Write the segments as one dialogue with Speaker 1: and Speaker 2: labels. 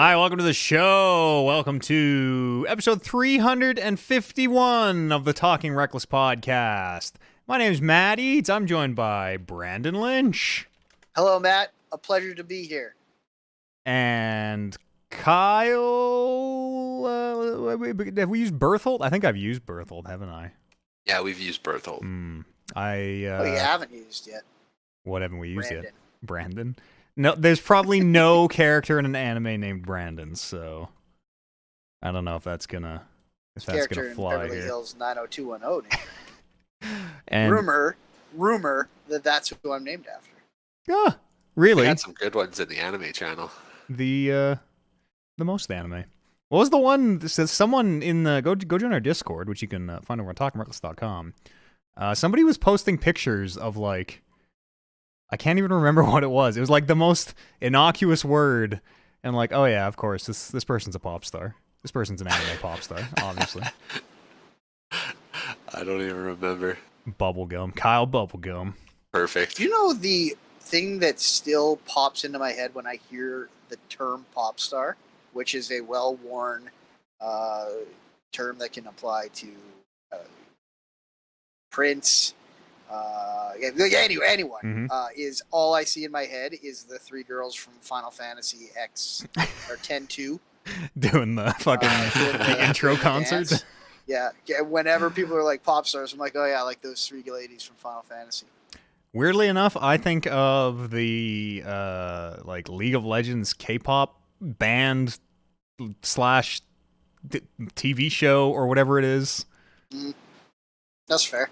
Speaker 1: Hi, welcome to the show. Welcome to episode 351 of the Talking Reckless podcast. My name's Matt Eads. I'm joined by Brandon Lynch.
Speaker 2: Hello, Matt. A pleasure to be here.
Speaker 1: And Kyle. Have we used Berthold? I think I've used Berthold, haven't I?
Speaker 3: Yeah, we've used Berthold.
Speaker 2: You haven't used yet.
Speaker 1: What haven't we used
Speaker 2: Brandon.
Speaker 1: yet? Brandon? No, there's probably no character in an anime named Brandon, so I don't know if that's gonna fly
Speaker 2: Character in Beverly
Speaker 1: here.
Speaker 2: Hills 90210.
Speaker 1: And
Speaker 2: rumor that's who I'm named after.
Speaker 1: yeah, really,
Speaker 3: We had some good ones in the anime channel.
Speaker 1: the most anime. What was the one that says someone in the go join our Discord, which you can find over on talkingreckless.com. Somebody was posting pictures of like, I can't even remember what it was. It was like the most innocuous word, and like, oh yeah, of course, this person's a pop star. This person's an anime pop star, obviously.
Speaker 3: I don't even remember.
Speaker 1: Bubblegum, Kyle Bubblegum.
Speaker 3: Perfect.
Speaker 2: You know the thing that still pops into my head when I hear the term pop star, which is a well-worn term that can apply to Prince. Anyone
Speaker 1: Mhm.
Speaker 2: is all I see in my head is the three girls from Final Fantasy X or 10-2.
Speaker 1: Doing the fucking the intro concert.
Speaker 2: dance. Yeah, whenever people are like pop stars, I'm like, oh yeah, like those three ladies from Final Fantasy.
Speaker 1: Weirdly enough, I think of the like League of Legends K-pop band slash TV show or whatever it is.
Speaker 2: That's fair.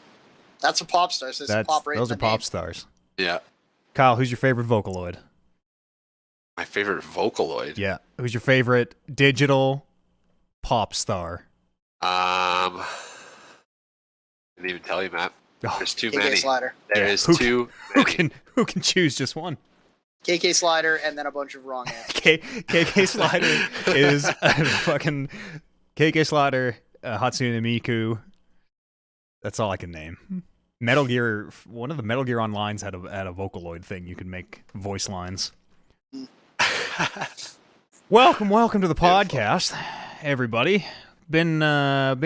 Speaker 2: That's a pop star. So it's a pop right
Speaker 1: Those
Speaker 2: in
Speaker 1: are
Speaker 2: the
Speaker 1: pop
Speaker 2: name.
Speaker 1: stars.
Speaker 3: Yeah.
Speaker 1: Kyle, who's your favorite Vocaloid?
Speaker 3: My favorite Vocaloid.
Speaker 1: Yeah. Who's your favorite digital pop star?
Speaker 3: I didn't even tell you, Matt.
Speaker 1: Oh,
Speaker 3: There's too
Speaker 2: KK
Speaker 3: many.
Speaker 2: Slider.
Speaker 3: There
Speaker 1: Yeah.
Speaker 3: is
Speaker 1: Who
Speaker 3: too
Speaker 1: who
Speaker 3: many.
Speaker 1: can choose just one?
Speaker 2: KK Slider, and then a bunch of wrong answers.
Speaker 1: KK Slider is fucking KK Slider, Hatsune Miku. That's all I can name. Metal Gear, one of the Metal Gear Onlines had a Vocaloid thing. You could make voice lines. Welcome to the podcast, everybody. Been a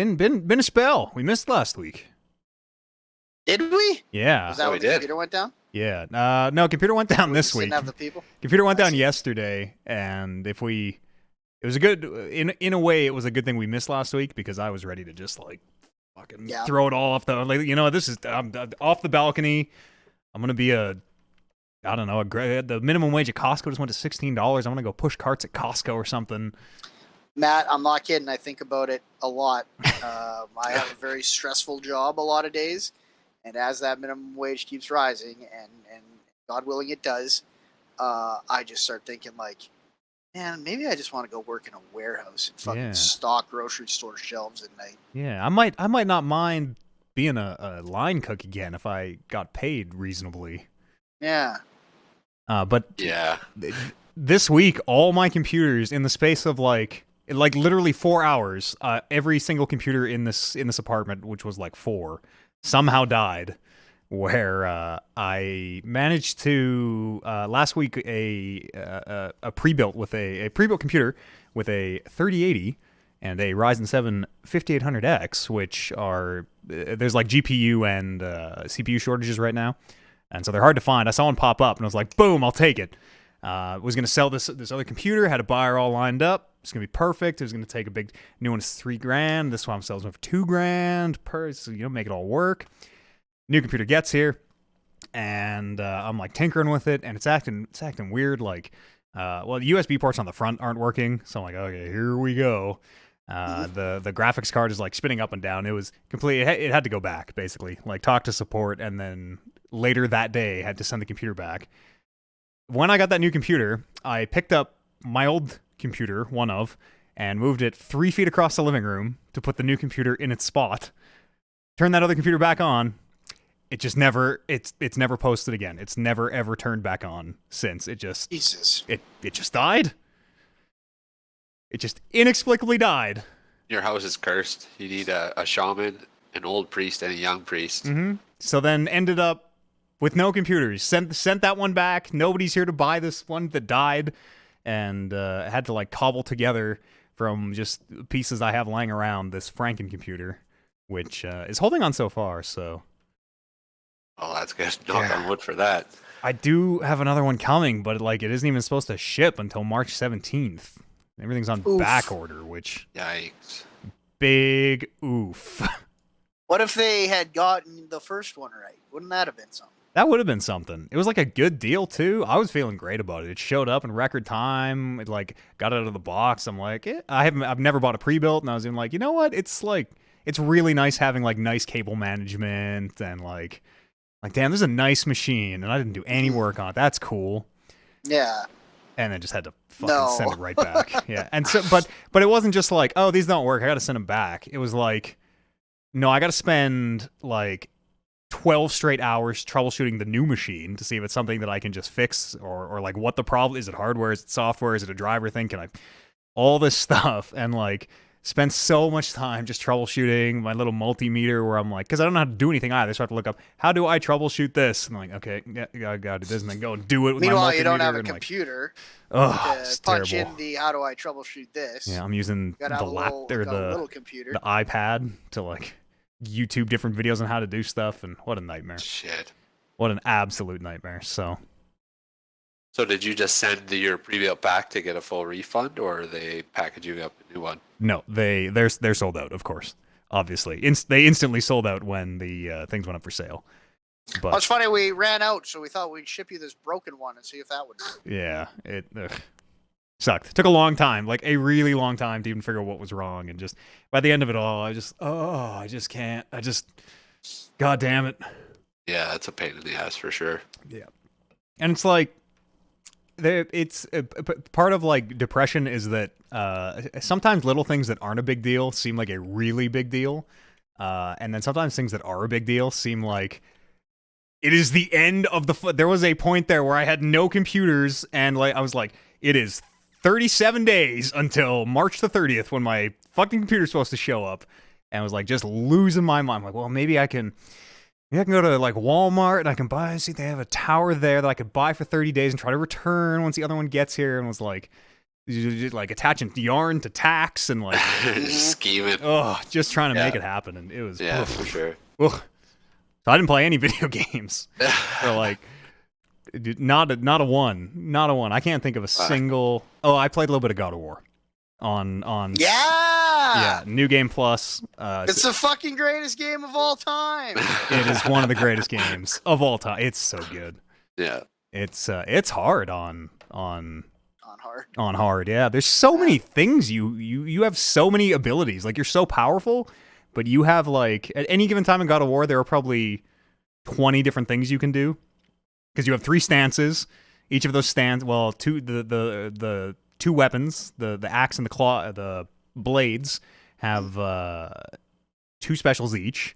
Speaker 1: spell. We missed last week.
Speaker 2: Did we?
Speaker 1: Yeah,
Speaker 2: Was that
Speaker 3: we
Speaker 2: when the
Speaker 3: did.
Speaker 2: computer went down?
Speaker 1: yeah. No, computer went down
Speaker 2: We
Speaker 1: this
Speaker 2: just didn't
Speaker 1: week.
Speaker 2: have the people.
Speaker 1: Computer went
Speaker 2: I
Speaker 1: down
Speaker 2: see.
Speaker 1: yesterday, and it was a good in a way. It was a good thing we missed last week because I was ready to just like fucking
Speaker 2: Yeah.
Speaker 1: throw it all off the this is I'm off the balcony. I'm gonna be the minimum wage at Costco just went to $16. I'm gonna go push carts at Costco or something.
Speaker 2: Matt, I'm not kidding. I think about it a lot. I have a very stressful job a lot of days, and as that minimum wage keeps rising, and God willing it does, I just start thinking like, man, maybe I just want to go work in a warehouse and fucking
Speaker 1: Yeah.
Speaker 2: stock grocery store shelves at night.
Speaker 1: Yeah, I might not mind being a line cook again if I got paid reasonably.
Speaker 2: Yeah.
Speaker 1: But
Speaker 3: Yeah.
Speaker 1: this week, all my computers in the space of like literally 4 hours, every single computer in this apartment, which was like 4, somehow died. Where I managed to last week a pre-built computer with a 3080 and a Ryzen 7 5800X, which are there's like GPU and CPU shortages right now, and so they're hard to find. I saw one pop up and I was like, boom, I'll take it. Was gonna sell this other computer, had a buyer all lined up. It's gonna be perfect. It was gonna take a big new one is $3,000. This one I'm selling for $2,000 per, so make it all work. New computer gets here, and I'm like tinkering with it, and it's acting weird. Like, the USB ports on the front aren't working, so I'm like, okay, here we go. The graphics card is like spinning up and down. It was complete. It had to go back basically. Like, talk to support, and then later that day had to send the computer back. When I got that new computer, I picked up my old computer, and moved it 3 feet across the living room to put the new computer in its spot. Turned that other computer back on. It just never it's never posted again. It's never ever turned back on since. It just
Speaker 2: Jesus.
Speaker 1: it just died. It just inexplicably died.
Speaker 3: Your house is cursed. You need a shaman, an old priest, and a young priest.
Speaker 1: Mm-hmm. So then ended up with no computers. Sent that one back. Nobody's here to buy this one that died. and had to like cobble together from just pieces I have lying around this Franken computer, which is holding on so far. So,
Speaker 3: Oh, that's good. Knock on wood for that.
Speaker 1: I do have another one coming, but like it isn't even supposed to ship until March 17th. Everything's on back order, which
Speaker 3: yikes.
Speaker 1: Big oof.
Speaker 2: What if they had gotten the first one right? Wouldn't that have been something?
Speaker 1: That would have been something. It was like a good deal too. I was feeling great about it. It showed up in record time. It like got out of the box. I'm like, I've never bought a pre-built, and I was even like, you know what? It's really nice having like nice cable management and like damn, this is a nice machine, and I didn't do any work on it. That's cool.
Speaker 2: Yeah.
Speaker 1: And then just had to fucking send it right back. Yeah. And so, but it wasn't just like, oh, these don't work, I got to send them back. It was like, no, I got to spend like 12 straight hours troubleshooting the new machine to see if it's something that I can just fix or like what the problem is. It hardware? Is it software? Is it a driver thing? Can I all this stuff and like spend so much time just troubleshooting my little multimeter where I'm like, because I don't know how to do anything either, so I have to look up how do I troubleshoot this, and I'm like, okay, yeah, I got it, this, and then go and do it with
Speaker 2: Meanwhile,
Speaker 1: my multimeter.
Speaker 2: you don't have a computer
Speaker 1: to
Speaker 2: punch
Speaker 1: terrible.
Speaker 2: in the how do I troubleshoot this.
Speaker 1: Yeah, I'm using the
Speaker 2: little computer,
Speaker 1: the iPad to like YouTube different videos on how to do stuff, and what a nightmare.
Speaker 3: Shit.
Speaker 1: What an absolute nightmare.
Speaker 3: So did you just send your pre-built back to get a full refund, or are they packaging up a new one?
Speaker 1: No, they're sold out, of course. Obviously, they instantly sold out when the things went up for sale. But
Speaker 2: well, it's funny, we ran out, so we thought we'd ship you this broken one and see if that would work.
Speaker 1: Yeah, it sucked. It took a long time, like a really long time, to even figure out what was wrong, and just by the end of it all, I just can't. God damn it.
Speaker 3: Yeah, it's a pain in the ass for sure.
Speaker 1: Yeah, and it's like. It's part of like depression is that sometimes little things that aren't a big deal seem like a really big deal, and then sometimes things that are a big deal seem like it is the end of the. There was a point there where I had no computers, and like I was like, it is 37 days until March the 30th when my fucking computer's supposed to show up, and I was like just losing my mind. I'm like, well, maybe I can go to like Walmart and I can see they have a tower there that I could buy for 30 days and try to return once the other one gets here. And was like attaching yarn to tacks and like
Speaker 3: scheming.
Speaker 1: Oh, just trying to make it happen. And it was
Speaker 3: for sure.
Speaker 1: So I didn't play any video games. So like not a one. I can't think of a single. Oh, I played a little bit of God of War on New Game Plus.
Speaker 2: It's the fucking greatest game of all time.
Speaker 1: It is one of the greatest games of all time. It's so good.
Speaker 3: Yeah,
Speaker 1: it's hard on hard. Yeah, there's so many things you have so many abilities. Like you're so powerful, but you have like at any given time in God of War there are probably 20 different things you can do because you have 3 stances. Each of those stands, well, the two weapons, the axe and the claw, the blades have 2 specials each,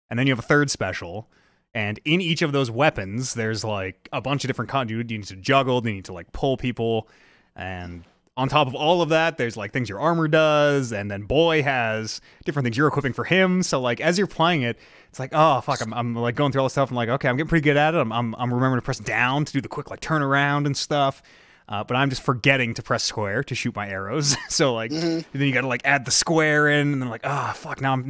Speaker 1: and then you have a third special. And in each of those weapons, there's like a bunch of different conduit. You need to juggle, you need to like pull people, and on top of all of that, there's like things your armor does, and then Boy has different things you're equipping for him. So like as you're playing it, it's like, oh fuck, I'm like going through all this stuff. I'm like, okay, I'm getting pretty good at it. I'm remembering to press down to do the quick like turnaround and stuff. But I'm just forgetting to press square to shoot my arrows. So like, then you got to like add the square in, and then like, fuck, now I'm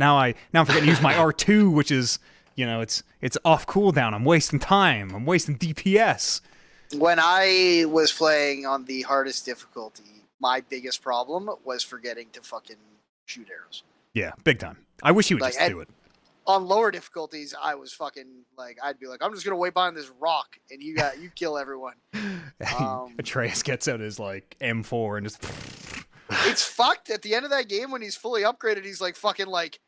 Speaker 1: forgetting to use my R2, which is, you know, it's off cooldown. I'm wasting time. I'm wasting DPS.
Speaker 2: When I was playing on the hardest difficulty, my biggest problem was forgetting to fucking shoot arrows.
Speaker 1: Yeah, big time. I wish you would just do it.
Speaker 2: On lower difficulties, I was fucking like, I'd be like, I'm just gonna wait behind this rock, and you kill everyone.
Speaker 1: Atreus gets out his like M4 and just.
Speaker 2: It's fucked at the end of that game when he's fully upgraded. He's like fucking like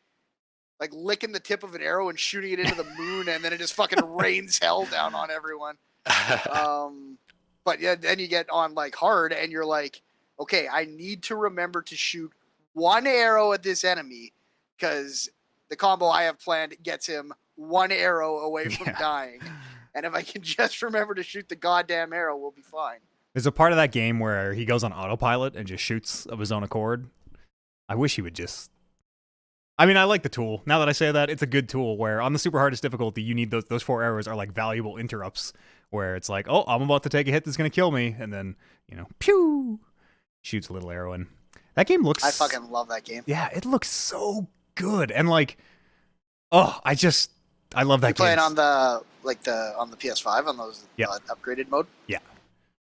Speaker 2: licking the tip of an arrow and shooting it into the moon, and then it just fucking rains hell down on everyone. But yeah, then you get on like hard, and you're like, okay, I need to remember to shoot 1 arrow at this enemy because the combo I have planned gets him 1 arrow away from dying. And if I can just remember to shoot the goddamn arrow, we'll be fine.
Speaker 1: There's a part of that game where he goes on autopilot and just shoots of his own accord. I wish he would just. I mean, I like the tool. Now that I say that, it's a good tool where on the super hardest difficulty, you need those 4 arrows are like valuable interrupts where it's like, oh, I'm about to take a hit that's gonna kill me, and then pew, shoots a little arrow in. That game looks.
Speaker 2: I fucking love that game.
Speaker 1: Yeah, it looks so good, and like, oh, I love that game.
Speaker 2: Playing on the PS5 on those upgraded mode.
Speaker 1: Yeah,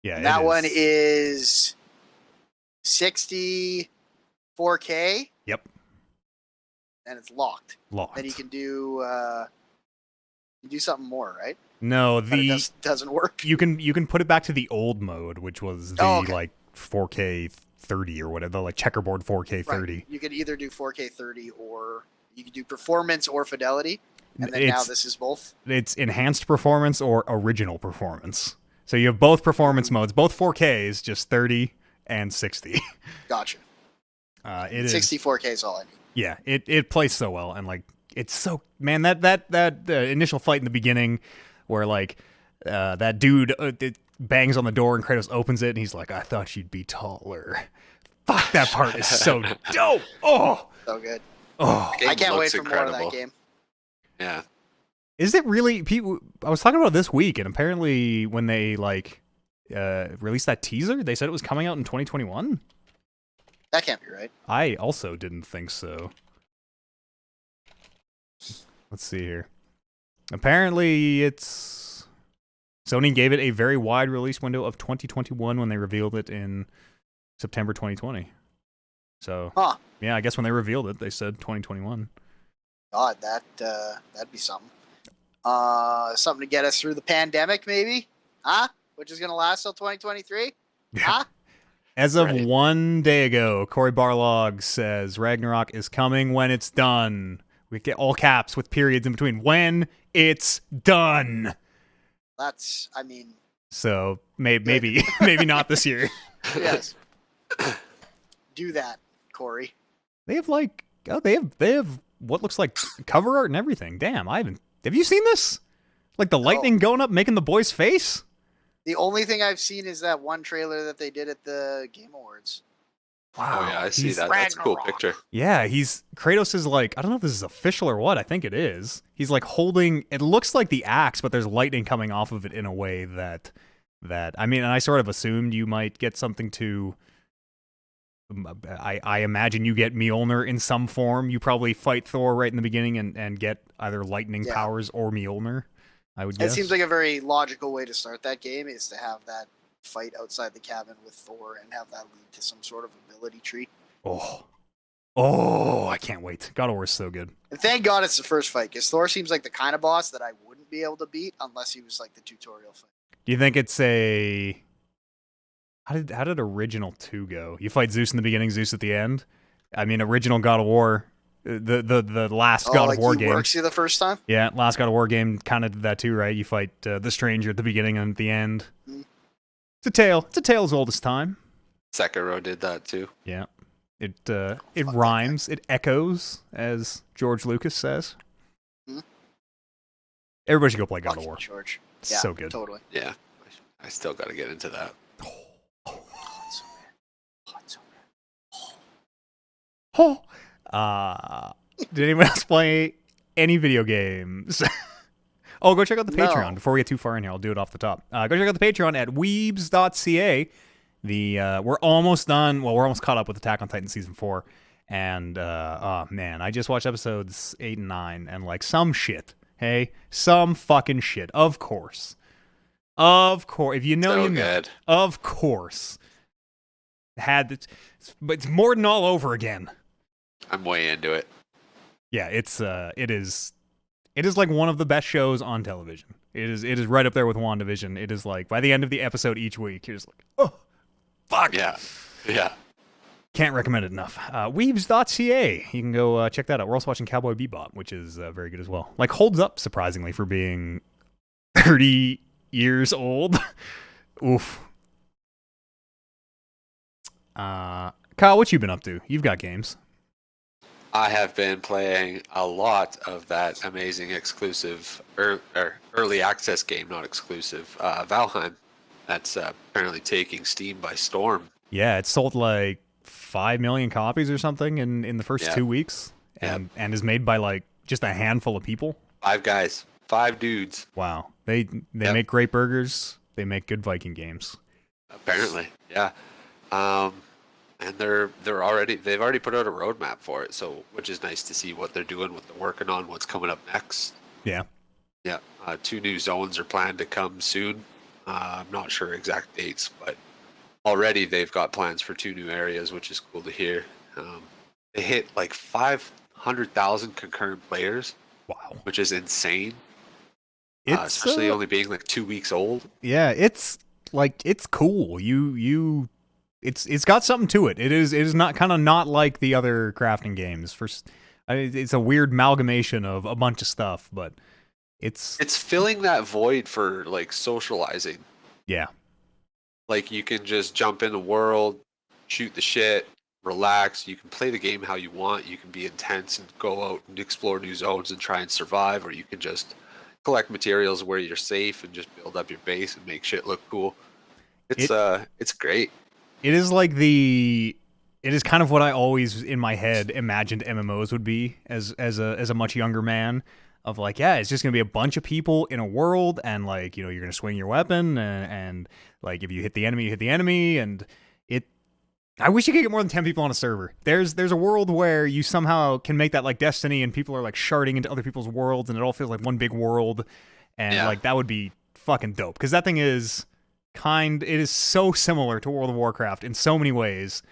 Speaker 2: and that one is 60 4K.
Speaker 1: Yep.
Speaker 2: And it's locked.
Speaker 1: Locked.
Speaker 2: Then you can do something more, right?
Speaker 1: No,
Speaker 2: it doesn't work.
Speaker 1: You can put it back to the old mode, which was the like 4K 30 or whatever, the like checkerboard 4K 30.
Speaker 2: Right. You could either do 4K 30 or you could do performance or fidelity. And then now this is both. It's
Speaker 1: enhanced performance or original performance. So you have both performance modes, both 4Ks, just 30 and 60.
Speaker 2: Gotcha.
Speaker 1: It is
Speaker 2: 64K is all I need.
Speaker 1: Yeah, it plays so well, and like it's so that initial fight in the beginning, where like that dude it bangs on the door and Kratos opens it and he's like, "I thought you'd be taller." Fuck, that part is so dope. Oh,
Speaker 2: so good.
Speaker 1: Oh,
Speaker 2: I can't wait for more of that game.
Speaker 3: Yeah.
Speaker 1: Is it really? People, I was talking about it this week, and apparently when they like released that teaser, they said it was coming out in 2021.
Speaker 2: That can't be right.
Speaker 1: I also didn't think so. Let's see here. Apparently, Sony gave it a very wide release window of 2021 when they revealed it in September 2020. So, yeah, I guess when they revealed it, they said 2021.
Speaker 2: God, that'd be something. Something to get us through the pandemic, maybe? Huh? Which is going to last till 2023?
Speaker 1: Yeah.
Speaker 2: Huh?
Speaker 1: As of 1 day ago, Cory Barlog says Ragnarok is coming when it's done. We get all caps with periods in between. When it's done.
Speaker 2: That's, I mean.
Speaker 1: So maybe not this year.
Speaker 2: Yes. Do that, Cory.
Speaker 1: They have like they have what looks like cover art and everything. Damn, have you seen this? Like the lightning going up, making the boy's face?
Speaker 2: The only thing I've seen is that one trailer that they did at the Game Awards.
Speaker 1: Wow.
Speaker 3: Oh yeah, I see that. That's a cool picture.
Speaker 1: Yeah, Kratos is like, I don't know if this is official or what. I think it is. He's like holding, it looks like the axe, but there's lightning coming off of it in a way that I mean, and I sort of assumed you might get something to. I imagine you get Mjolnir in some form. You probably fight Thor right in the beginning and get either lightning powers or Mjolnir. I would guess.
Speaker 2: It seems like a very logical way to start that game is to have that fight outside the cabin with Thor and have that lead to some sort of ability tree.
Speaker 1: Oh, I can't wait. God of War is so good.
Speaker 2: And thank God it's the first fight, because Thor seems like the kind of boss that I wouldn't be able to beat unless he was like the tutorial fight.
Speaker 1: Do you think it's a... How did original 2 go? You fight Zeus in the beginning, Zeus at the end? I mean, original God of War... The last God of War game
Speaker 2: works you the first time.
Speaker 1: Yeah, last God of War game kind of did that too, right? You fight the stranger at the beginning and at the end.
Speaker 2: Mm.
Speaker 1: It's a tale. It's a tale as old as time.
Speaker 3: Sekiro did that too.
Speaker 1: Yeah, it rhymes. It echoes, as George Lucas says.
Speaker 2: Mm.
Speaker 1: Everybody should go play God of War.
Speaker 2: George,
Speaker 1: it's so good.
Speaker 2: Totally.
Speaker 3: Yeah, I still got to get into that.
Speaker 1: Did anyone else play any video games? Oh, go check out the Patreon. Before we get too far in here, I'll do it off the top. Go check out the Patreon at weebs.ca. We're almost done. Well, we're almost caught up with Attack on Titan Season 4. And, oh, man, I just watched episodes 8 and 9, and, like, some shit. Hey? Some fucking shit. Of course. If you know, you know. Of course. But it's more than all over again.
Speaker 3: I'm way into it.
Speaker 1: Yeah, it is like one of the best shows on television. It is right up there with WandaVision. It is like by the end of the episode each week, you're just like, oh, fuck.
Speaker 3: Yeah.
Speaker 1: Can't recommend it enough. Weebs.ca. You can go check that out. We're also watching Cowboy Bebop, which is very good as well. Like holds up surprisingly for being 30 years old. Oof. Kyle, what you been up to? You've got games.
Speaker 3: I have been playing a lot of that amazing exclusive early access game, not exclusive, Valheim. That's apparently taking Steam by storm.
Speaker 1: Yeah, it sold like 5 million copies or something in the first 2 weeks, and is made by like just a handful of people.
Speaker 3: 5 guys. 5 dudes.
Speaker 1: Wow. They make great burgers. They make good Viking games.
Speaker 3: Apparently, yeah. And they've already put out a roadmap for it, so which is nice to see what they're doing, what they're working on, what's coming up next.
Speaker 1: Yeah.
Speaker 3: Yeah. 2 new zones are planned to come soon. I'm not sure exact dates, but already they've got plans for 2 new areas, which is cool to hear. They hit like 500,000 concurrent players.
Speaker 1: Wow.
Speaker 3: Which is insane.
Speaker 1: It's
Speaker 3: especially only being like 2 weeks old.
Speaker 1: Yeah, it's cool. It's got something to it. It is not kind of not like the other crafting games. It's a weird amalgamation of a bunch of stuff, but it's
Speaker 3: filling that void for like socializing.
Speaker 1: Yeah.
Speaker 3: Like you can just jump in the world, shoot the shit, relax. You can play the game how you want. You can be intense and go out and explore new zones and try and survive, or you can just collect materials where you're safe and just build up your base and make shit look cool. It's great.
Speaker 1: It is kind of what I always in my head imagined MMOs would be as a much younger man. Of like, yeah, it's just gonna be a bunch of people in a world, and like, you know, you're gonna swing your weapon, and like if you hit the enemy, you hit the enemy, and I wish you could get more than 10 people on a server. There's a world where you somehow can make that like Destiny, and people are like sharding into other people's worlds, and it all feels like one big world, and like that would be fucking dope. Because that thing is it is so similar to World of Warcraft in so many ways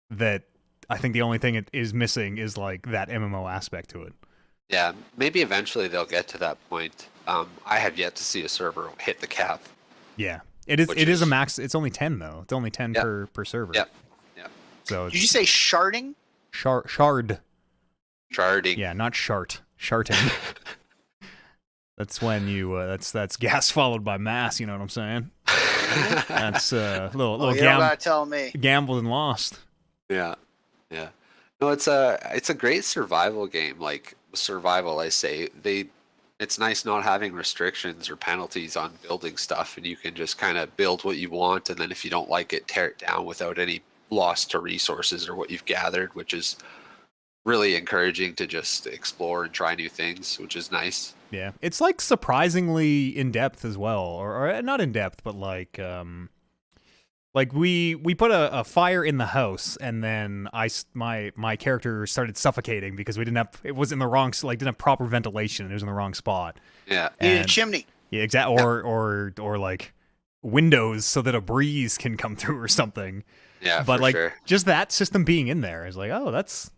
Speaker 1: that I think the only thing it is missing is like that MMO aspect to it.
Speaker 3: Yeah, maybe eventually they'll get to that point. I have yet to see a server hit the cap.
Speaker 1: Yeah, it is a max. It's only 10 though. It's only 10 per server.
Speaker 3: Yeah.
Speaker 2: So did you say sharding?
Speaker 1: Shard.
Speaker 3: Sharding.
Speaker 1: Yeah, not shart. Sharting. That's when you that's gas followed by mass. You know what I'm saying? That's little
Speaker 2: you don't gotta tell me.
Speaker 1: Gambled and lost.
Speaker 3: Yeah. No, it's a great survival game. Like survival, I say it's nice not having restrictions or penalties on building stuff, and you can just kind of build what you want, and then if you don't like it, tear it down without any loss to resources or what you've gathered, which is really encouraging to just explore and try new things, which is nice.
Speaker 1: Yeah, it's like surprisingly in depth as well, or not in depth, but like we put a fire in the house, and then my character started suffocating because it was in the wrong, like didn't have proper ventilation. It was in the wrong spot.
Speaker 3: Yeah,
Speaker 2: needed a chimney.
Speaker 1: Yeah, exactly. Or like windows so that a breeze can come through or something.
Speaker 3: Yeah,
Speaker 1: but like
Speaker 3: sure.
Speaker 1: Just that system being in there is like, oh, that's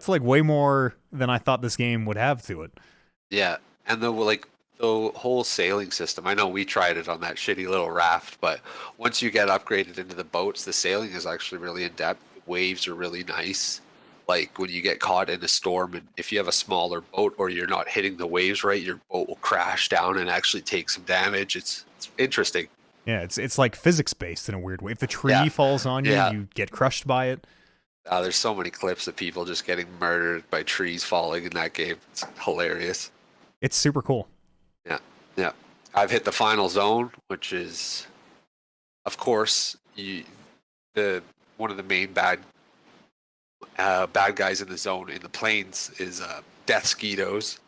Speaker 1: like way more than I thought this game would have to it.
Speaker 3: Yeah, and the whole sailing system. I know we tried it on that shitty little raft, but once you get upgraded into the boats, the sailing is actually really in depth. Waves are really nice. Like when you get caught in a storm, and if you have a smaller boat or you're not hitting the waves right, your boat will crash down and actually take some damage. It's interesting.
Speaker 1: Yeah, it's like physics based in a weird way. If the tree falls on you, you get crushed by it.
Speaker 3: There's so many clips of people just getting murdered by trees falling in that game. It's hilarious.
Speaker 1: It's super cool.
Speaker 3: Yeah. I've hit the final zone, which is, of course, one of the main bad guys in the zone in the plains is death skeetos.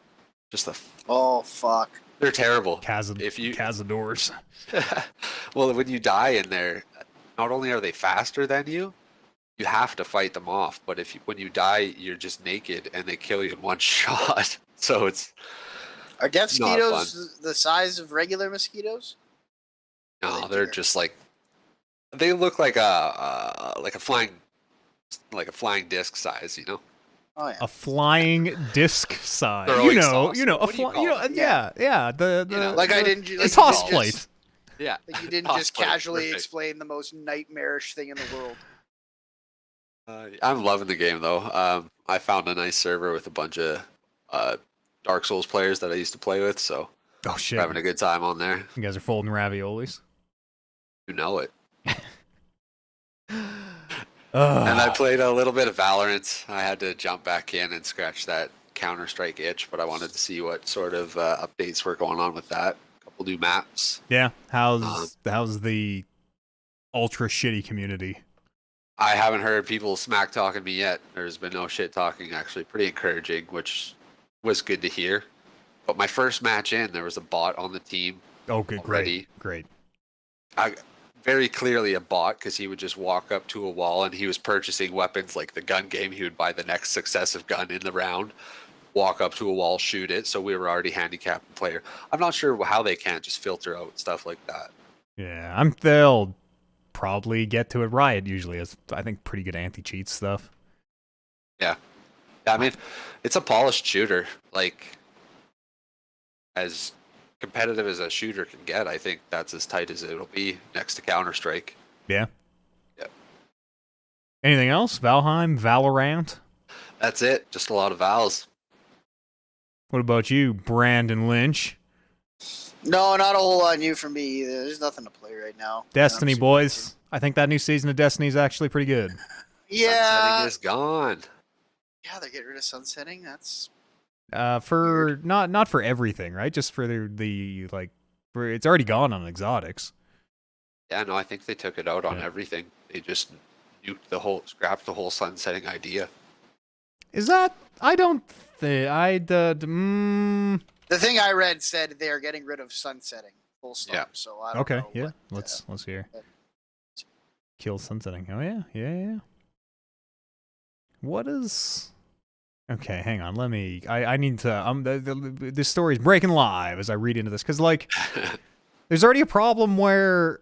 Speaker 2: Oh fuck.
Speaker 3: They're terrible.
Speaker 1: Cazadors.
Speaker 3: Well, when you die in there, not only are they faster than you have to fight them off. But when you die, you're just naked and they kill you in one shot. So
Speaker 2: Are death mosquitoes the size of regular mosquitoes?
Speaker 3: No, they're just like, they look like a flying disc size, you know.
Speaker 2: Oh yeah.
Speaker 1: A flying disc size. Yeah. The
Speaker 2: like I didn't
Speaker 1: like toss plate.
Speaker 3: Yeah.
Speaker 2: Like you didn't just casually explain the most nightmarish thing in the world.
Speaker 3: I'm loving the game though. I found a nice server with a bunch of Dark Souls players that I used to play with, so
Speaker 1: oh shit,
Speaker 3: we're having a good time on there.
Speaker 1: You guys are folding raviolis.
Speaker 3: You know it. And I played a little bit of Valorant. I had to jump back in and scratch that Counter-Strike itch, but I wanted to see what sort of updates were going on with that. A couple new maps.
Speaker 1: Yeah, how's the ultra shitty community?
Speaker 3: I haven't heard people smack talking me yet. There's been no shit talking, actually. Pretty encouraging, which was good to hear. But my first match in, there was a bot on the team
Speaker 1: Oh, good,
Speaker 3: already.
Speaker 1: great.
Speaker 3: I very clearly a bot because he would just walk up to a wall and he was purchasing weapons like the gun game. He would buy the next successive gun in the round, walk up to a wall, shoot it. So we were already handicapped the player. I'm not sure how they can't just filter out stuff like that.
Speaker 1: Yeah, they'll probably get to it. Riot usually has, I think, pretty good anti-cheat stuff.
Speaker 3: Yeah. I mean, it's a polished shooter. Like, as competitive as a shooter can get, I think that's as tight as it'll be next to Counter-Strike.
Speaker 1: Yeah.
Speaker 3: Yep.
Speaker 1: Anything else? Valheim, Valorant?
Speaker 3: That's it. Just a lot of Vals.
Speaker 1: What about you, Brandon Lynch?
Speaker 2: No, not a whole lot new for me either. There's nothing to play right now.
Speaker 1: Destiny, boys. I think that new season of Destiny is actually pretty good.
Speaker 2: Yeah.
Speaker 3: Sunsetting is gone.
Speaker 2: Yeah, they're getting rid of sunsetting. That's
Speaker 1: For not for everything, right? Just for the like, for it's already gone on exotics.
Speaker 3: Yeah, no, I think they took it out on everything. They just scrapped the whole sunsetting idea.
Speaker 1: Is that? I don't think
Speaker 2: the thing I read said they're getting rid of sunsetting. Full stop.
Speaker 3: Yeah.
Speaker 2: So I don't
Speaker 1: Okay,
Speaker 2: know
Speaker 1: yeah.
Speaker 2: what,
Speaker 1: Let's hear. Kill sunsetting. Oh yeah. What is? Okay, hang on. Let me. I need to. This story's breaking live as I read into this because like, there's already a problem where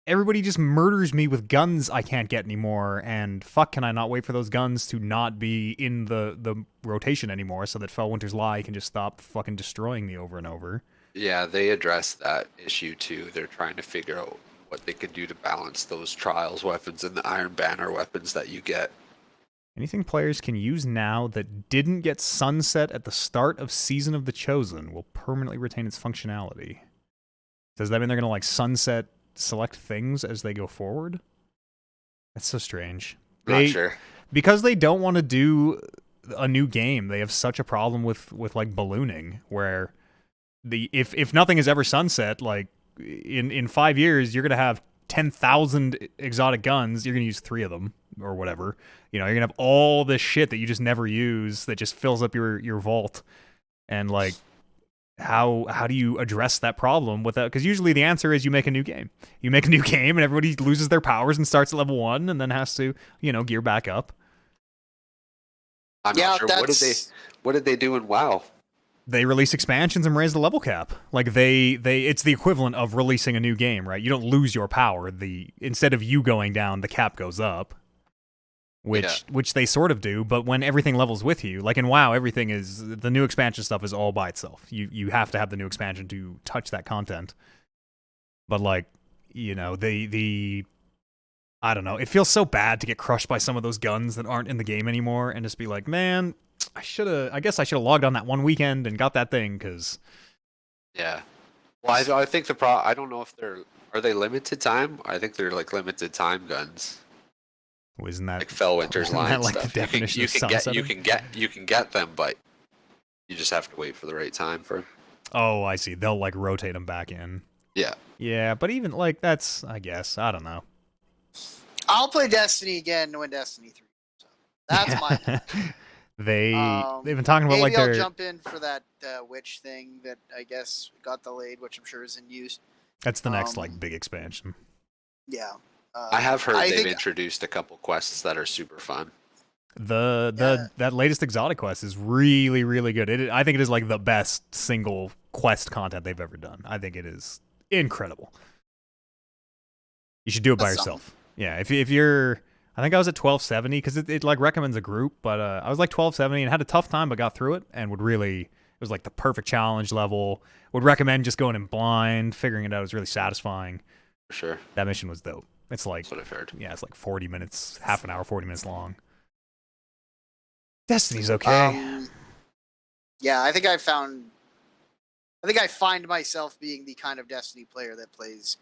Speaker 1: everybody just murders me with guns I can't get anymore, and fuck, can I not wait for those guns to not be in the rotation anymore so that Fellwinter's Lie can just stop fucking destroying me over and over.
Speaker 3: Yeah, they addressed that issue too. They're trying to figure out what they could do to balance those Trials weapons and the Iron Banner weapons that you get.
Speaker 1: Anything players can use now that didn't get sunset at the start of Season of the Chosen will permanently retain its functionality. Does that mean they're going to like sunset select things as they go forward? That's so strange.
Speaker 3: Not sure.
Speaker 1: Because they don't want to do a new game, they have such a problem with like ballooning, where if nothing is ever sunset, like in 5 years, you're going to have 10,000 exotic guns, you're going to use 3 of them or whatever. You know, you're going to have all this shit that you just never use that just fills up your vault. And like, how do you address that problem with that? Because usually the answer is you make a new game. You make a new game and everybody loses their powers and starts at level 1 and then has to, gear back up.
Speaker 3: I'm not sure. What did they do in WoW?
Speaker 1: They release expansions and raise the level cap. Like it's the equivalent of releasing a new game, right? You don't lose your power. Instead of you going down, the cap goes up. Which they sort of do, but when everything levels with you, like in WoW, everything is the new expansion stuff is all by itself. You have to have the new expansion to touch that content. But like, I don't know. It feels so bad to get crushed by some of those guns that aren't in the game anymore, and just be like, man, I guess I should have logged on that one weekend and got that thing, because...
Speaker 3: Yeah. Well, I think I don't know if are they limited time? I think they're like limited time guns.
Speaker 1: Isn't that
Speaker 3: like Fellwinter's Line
Speaker 1: like
Speaker 3: stuff?
Speaker 1: The definition
Speaker 3: you can get them, but you just have to wait for the right time for.
Speaker 1: Oh, I see. They'll like rotate them back in.
Speaker 3: Yeah.
Speaker 1: Yeah, but even like that's, I guess, I don't know.
Speaker 2: I'll play Destiny again when Destiny 3. So that's my plan.
Speaker 1: They've been talking about
Speaker 2: maybe
Speaker 1: like
Speaker 2: I'll jump in for that witch thing that I guess got delayed, which I'm sure is in use.
Speaker 1: That's the next like big expansion.
Speaker 2: Yeah.
Speaker 3: I have heard they've introduced a couple quests that are super fun.
Speaker 1: That latest exotic quest is really, really good. I think it is like the best single quest content they've ever done. I think it is incredible. You should do it by yourself. Yeah, if you're, I think I was at 1270 because it like recommends a group, but I was like 1270 and had a tough time, but got through it and it was like the perfect challenge level. Would recommend just going in blind, figuring it out is really satisfying.
Speaker 3: For sure.
Speaker 1: That mission was dope. It's like,
Speaker 3: that's what I've heard.
Speaker 1: Yeah, it's like 40 minutes, half an hour, 40 minutes long. Destiny's okay.
Speaker 2: Yeah, I think I find myself being the kind of Destiny player that plays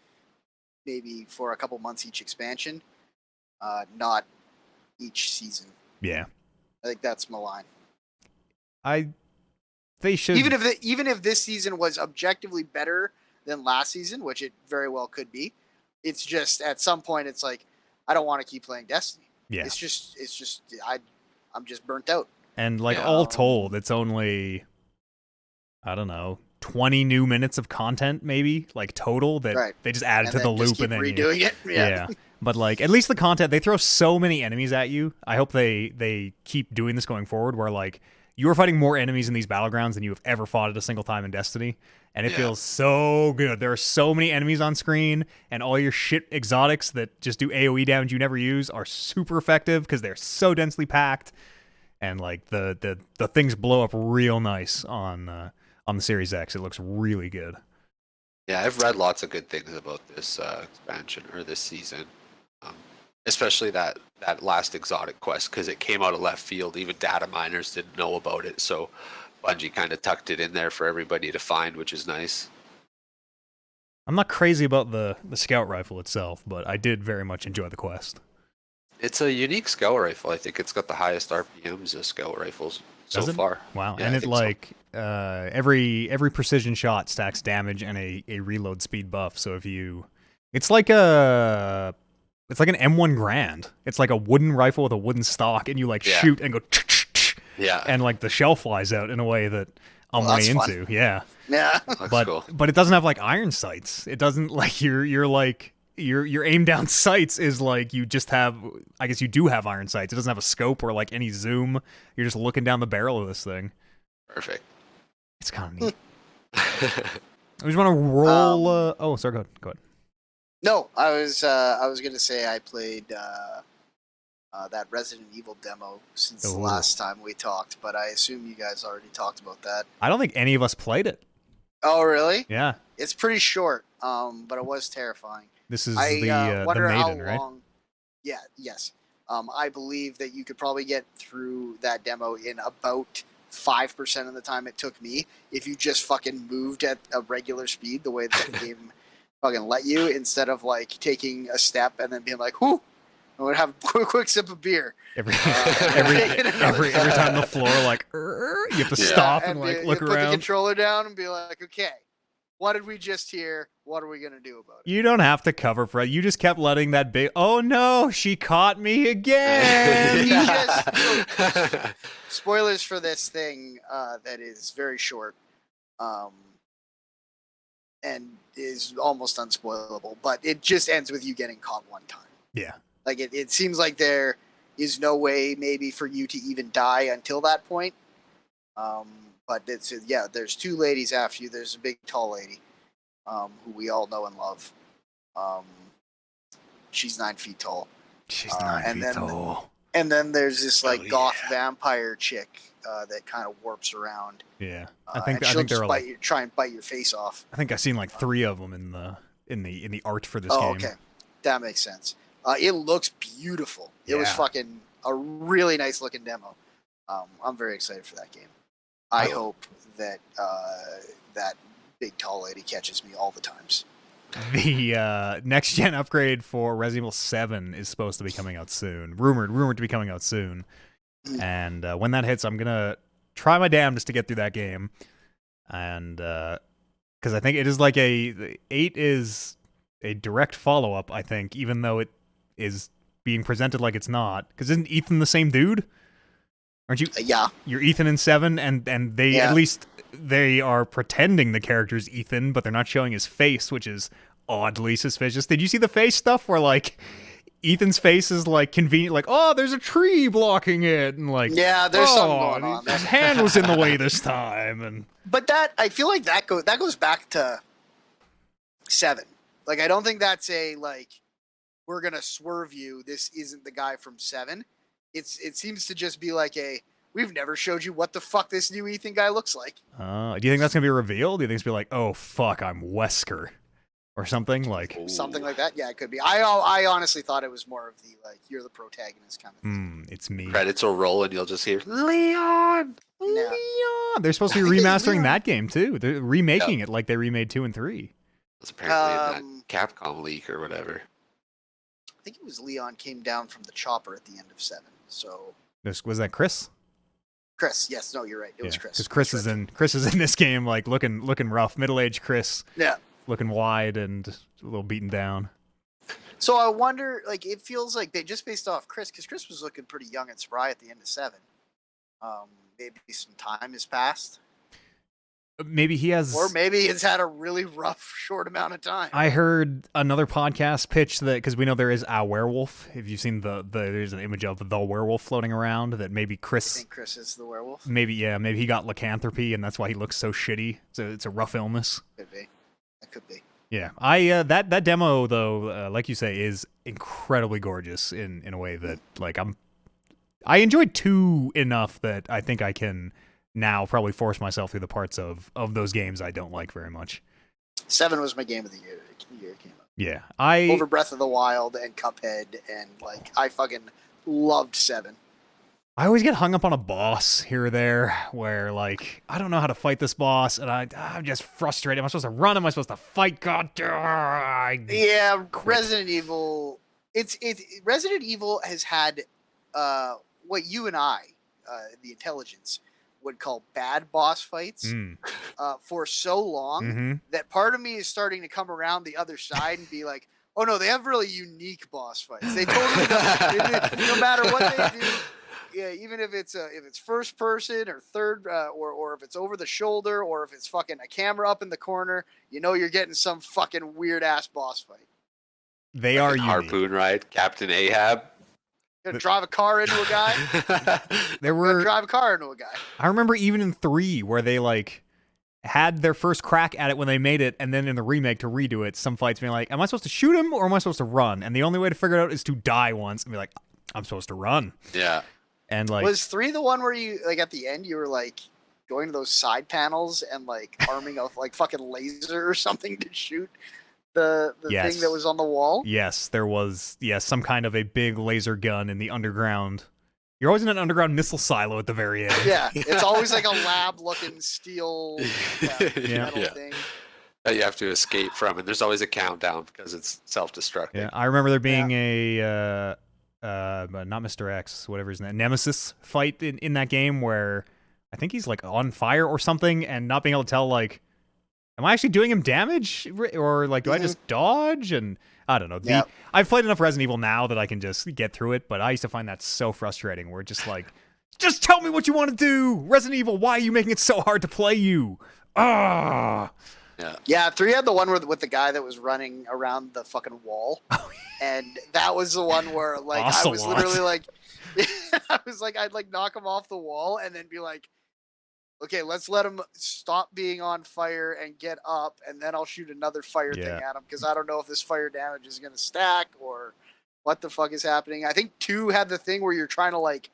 Speaker 2: maybe for a couple months each expansion, not each season.
Speaker 1: Yeah.
Speaker 2: I think that's my line.
Speaker 1: They should,
Speaker 2: even if this season was objectively better than last season, which it very well could be. It's just at some point it's like I don't want to keep playing Destiny.
Speaker 1: Yeah.
Speaker 2: It's just I'm just burnt out.
Speaker 1: And like all told, it's only I don't know, 20 new minutes of content, maybe, like, total, that
Speaker 2: Right.
Speaker 1: they just added
Speaker 2: And
Speaker 1: to
Speaker 2: then
Speaker 1: the
Speaker 2: just
Speaker 1: loop
Speaker 2: keep
Speaker 1: and then
Speaker 2: redoing it.
Speaker 1: yeah. But, like, at least the content, they throw so many enemies at you. I hope they keep doing this going forward, where, like, you are fighting more enemies in these battlegrounds than you have ever fought at a single time in Destiny. And it
Speaker 3: Yeah.
Speaker 1: feels so good. There are so many enemies on screen, and all your shit exotics that just do AoE damage you never use are super effective because they're so densely packed. And, like, the things blow up real nice on the Series X. It looks really good.
Speaker 3: Yeah, I've read lots of good things about this expansion or this season, especially that last exotic quest because it came out of left field. Even data miners didn't know about it, so Bungie kind of tucked it in there for everybody to find, which is nice.
Speaker 1: I'm not crazy about the scout rifle itself, but I did very much enjoy the quest.
Speaker 3: It's a unique scout rifle. I think it's got the highest RPMs of scout rifles so
Speaker 1: Does it?
Speaker 3: far.
Speaker 1: Wow.
Speaker 3: Yeah,
Speaker 1: And
Speaker 3: I
Speaker 1: it,
Speaker 3: think so.
Speaker 1: like, every precision shot stacks damage and a reload speed buff. So if you, it's like an M1 Grand. It's like a wooden rifle with a wooden stock, and you, like,
Speaker 3: Yeah.
Speaker 1: shoot and go
Speaker 3: Yeah,
Speaker 1: and, like, the shell flies out in a way that I'm
Speaker 2: Well,
Speaker 1: way
Speaker 2: that's fun.
Speaker 1: into. Yeah.
Speaker 2: Yeah.
Speaker 3: looks
Speaker 1: But
Speaker 3: cool.
Speaker 1: but it doesn't have, like, iron sights. It doesn't, like, you're like your aim down sights is like you just have, I guess you do have iron sights. It doesn't have a scope or, like, any zoom. You're just looking down the barrel of this thing.
Speaker 3: Perfect.
Speaker 1: It's kind of neat. I just want to roll. Oh, sorry. Go ahead.
Speaker 2: No, I was gonna say I played that Resident Evil demo since the
Speaker 1: Ooh.
Speaker 2: last time we talked, but I assume you guys already talked about that.
Speaker 1: I don't think any of us played it.
Speaker 2: Oh, really?
Speaker 1: Yeah,
Speaker 2: It's pretty short, but it was terrifying.
Speaker 1: this is
Speaker 2: I
Speaker 1: the
Speaker 2: wonder
Speaker 1: maiden,
Speaker 2: how
Speaker 1: right?
Speaker 2: long. Yeah. Yes. I believe that you could probably get through that demo in about 5% of the time it took me if you just fucking moved at a regular speed the way that the game fucking let you, instead of, like, taking a step and then being like, "Whoo, I'm gonna have a quick sip of beer."
Speaker 1: Every
Speaker 2: Taking another
Speaker 1: every time the
Speaker 2: step.
Speaker 1: floor, like, you have to
Speaker 3: Yeah.
Speaker 1: stop
Speaker 2: Yeah,
Speaker 1: and, like,
Speaker 2: you
Speaker 1: look
Speaker 2: put the
Speaker 1: around.
Speaker 2: controller down and be like, "Okay, what did we just hear? What are we gonna do about it?"
Speaker 1: You don't have to cover for it. You just kept letting that big. Oh no, she caught me again.
Speaker 2: He just- Spoilers for this thing that is very short, and is almost unspoilable, but it just ends with you getting caught one time.
Speaker 1: Yeah.
Speaker 2: Like, it seems like there is no way maybe for you to even die until that point. But there's two ladies after you. There's a big tall lady, who we all know and love. She's 9 feet tall.
Speaker 1: She's
Speaker 2: and
Speaker 1: 9 feet
Speaker 2: then-
Speaker 1: tall.
Speaker 2: And then there's this, like,
Speaker 3: Oh,
Speaker 2: goth
Speaker 3: yeah.
Speaker 2: vampire chick that kind of warps around.
Speaker 1: Yeah,
Speaker 2: And
Speaker 1: I
Speaker 2: she'll
Speaker 1: think
Speaker 2: just
Speaker 1: they're like.
Speaker 2: try and bite your face off.
Speaker 1: I think I've seen like 3 of them in the art for this
Speaker 2: Oh,
Speaker 1: game.
Speaker 2: okay, that makes sense. It looks beautiful. It was
Speaker 1: Yeah.
Speaker 2: fucking a really nice looking demo. I'm very excited for that game. I
Speaker 1: Oh.
Speaker 2: hope that that big tall lady catches me all the times.
Speaker 1: The next gen upgrade for Resident Evil 7 is supposed to be coming out soon. Rumored to be coming out soon.
Speaker 2: Mm.
Speaker 1: And when that hits, I'm gonna try my damnedest to get through that game. And because I think it is like the 8 is a direct follow up. I think, even though it is being presented like it's not. Because isn't Ethan the same dude? Aren't you?
Speaker 2: Yeah,
Speaker 1: You're Ethan in 7, and they
Speaker 2: Yeah.
Speaker 1: at least they are pretending the character's Ethan, but they're not showing his face, which is oddly suspicious. Did you see the face stuff where, like, Ethan's face is, like, convenient, like, oh, there's a tree blocking it, and, like,
Speaker 2: yeah. There's something
Speaker 1: oh,
Speaker 2: going on
Speaker 1: his
Speaker 2: there.
Speaker 1: hand was in the way this time, and
Speaker 2: But that, I feel like that goes back to 7. Like, I don't think that's a, like, we're gonna swerve you. This isn't the guy from 7. It seems to just be like we've never showed you what the fuck this new Ethan guy looks like.
Speaker 1: do you think that's gonna be revealed? Do you think it's gonna be like, oh fuck, I'm Wesker, or something like?
Speaker 2: Something like that. Yeah, it could be. I honestly thought it was more of the, like, you're the protagonist kind of thing.
Speaker 1: It's me.
Speaker 3: Credits will roll and you'll just hear Leon.
Speaker 2: Yeah.
Speaker 1: Leon. They're supposed to be
Speaker 2: I think it's
Speaker 1: remastering
Speaker 2: Leon.
Speaker 1: that game too. They're remaking it like they remade 2 and 3.
Speaker 3: It's apparently in
Speaker 2: Um,
Speaker 3: that Capcom leak or whatever.
Speaker 2: I think it was Leon came down from the chopper at the end of 7. So
Speaker 1: Was that Chris?
Speaker 2: Chris, yes, no, you're right. It was Chris.
Speaker 1: Because Chris is in this game, like looking rough, middle-aged Chris,
Speaker 2: Yeah.
Speaker 1: looking wide and a little beaten down.
Speaker 2: So I wonder, like, it feels like they just based off Chris, because Chris was looking pretty young and spry at the end of 7. Maybe some time has passed.
Speaker 1: Maybe he has,
Speaker 2: or maybe it's had a really rough short amount of time.
Speaker 1: I heard another podcast pitch that, because we know there is a werewolf. If you've seen there's an image of the werewolf floating around, that maybe
Speaker 2: I
Speaker 1: Chris,
Speaker 2: think Chris is the werewolf.
Speaker 1: maybe he got lycanthropy and that's why he looks so shitty. So it's a rough illness.
Speaker 2: Could be. That could be.
Speaker 1: Yeah, I that demo though, like you say, is incredibly gorgeous in a way that like I enjoyed 2 enough that I think I can now probably force myself through the parts of those games I don't like very much.
Speaker 2: 7 was my game of the year. The year it came out.
Speaker 1: Yeah,
Speaker 2: Over Breath of the Wild and Cuphead, and like I fucking loved 7.
Speaker 1: I always get hung up on a boss here or there where like I don't know how to fight this boss and I'm just frustrated. Am I supposed to run? Am I supposed to fight? God,
Speaker 2: Yeah, Resident Evil. Resident Evil has had what you and I, the intelligence, would call bad boss fights for so long that part of me is starting to come around the other side and be like, oh no, they have really unique boss fights. They totally no matter what they do. Yeah, even if it's first person or third or if it's over the shoulder or if it's fucking a camera up in the corner, you know you're getting some fucking weird ass boss fight.
Speaker 1: They are unique.
Speaker 3: Harpoon ride, Captain Ahab.
Speaker 2: Gonna drive a car into a guy. Drive a car into a guy.
Speaker 1: I remember even in 3 where they like had their first crack at it when they made it, and then in the remake to redo it, some fights being like, am I supposed to shoot him or am I supposed to run? And the only way to figure it out is to die once and be like, I'm supposed to run.
Speaker 3: Yeah.
Speaker 1: And like,
Speaker 2: was 3 the one where you like at the end you were like going to those side panels and like arming a like fucking laser or something to shoot the thing that was on the wall?
Speaker 1: Yes, there was some kind of a big laser gun in the underground. You're always in an underground missile silo at the very end.
Speaker 2: Yeah, it's always like a lab-looking steel metal thing
Speaker 3: that you have to escape from, and there's always a countdown because it's self-destructing.
Speaker 1: Yeah, I remember there being a not Mr. X, whatever his name, Nemesis fight in that game where I think he's like on fire or something, and not being able to tell like, am I actually doing him damage or like do I just dodge? And I don't know. I've played enough Resident Evil now that I can just get through it, but I used to find that so frustrating. Where just like, just tell me what you want to do, Resident Evil. Why are you making it so hard to play you?
Speaker 2: Yeah, 3 had the one with the guy that was running around the fucking wall, and that was the one where like I was literally like, I'd like knock him off the wall and then be like, okay, let's let him stop being on fire and get up, and then I'll shoot another fire thing at him because I don't know if this fire damage is gonna stack or what the fuck is happening. I think 2 had the thing where you're trying to like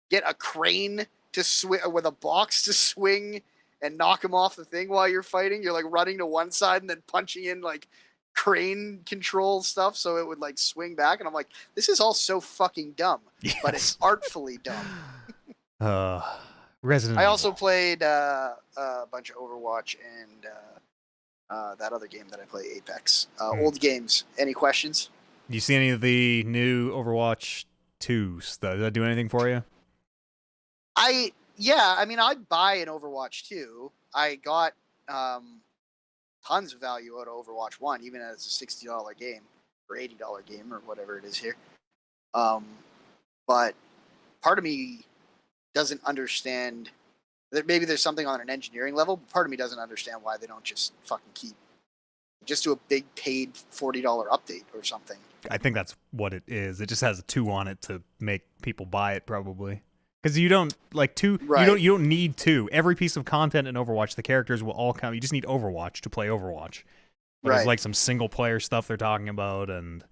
Speaker 2: get a crane to swing with a box to swing and knock him off the thing while you're fighting. You're like running to one side and then punching in like crane control stuff so it would like swing back. And I'm like, this is all so fucking dumb, but it's artfully dumb.
Speaker 1: Resident
Speaker 2: I
Speaker 1: Evil.
Speaker 2: also played a bunch of Overwatch and that other game that I play, Apex. Old games. Any questions?
Speaker 1: Do you see any of the new Overwatch 2s? Does that do anything for you?
Speaker 2: I mean, I'd buy an Overwatch 2. I got tons of value out of Overwatch 1, even as a $60 game or $80 game or whatever it is here. But part of me doesn't understand that maybe there's something on an engineering level, but part of me doesn't understand why they don't just fucking just do a big paid $40 update or something.
Speaker 1: I think that's what it is. It just has a 2 on it to make people buy it, probably. Because you don't like 2. Right. You don't need 2. Every piece of content in Overwatch, the characters will all come. You just need Overwatch to play Overwatch. But there's like some single player stuff they're talking about, and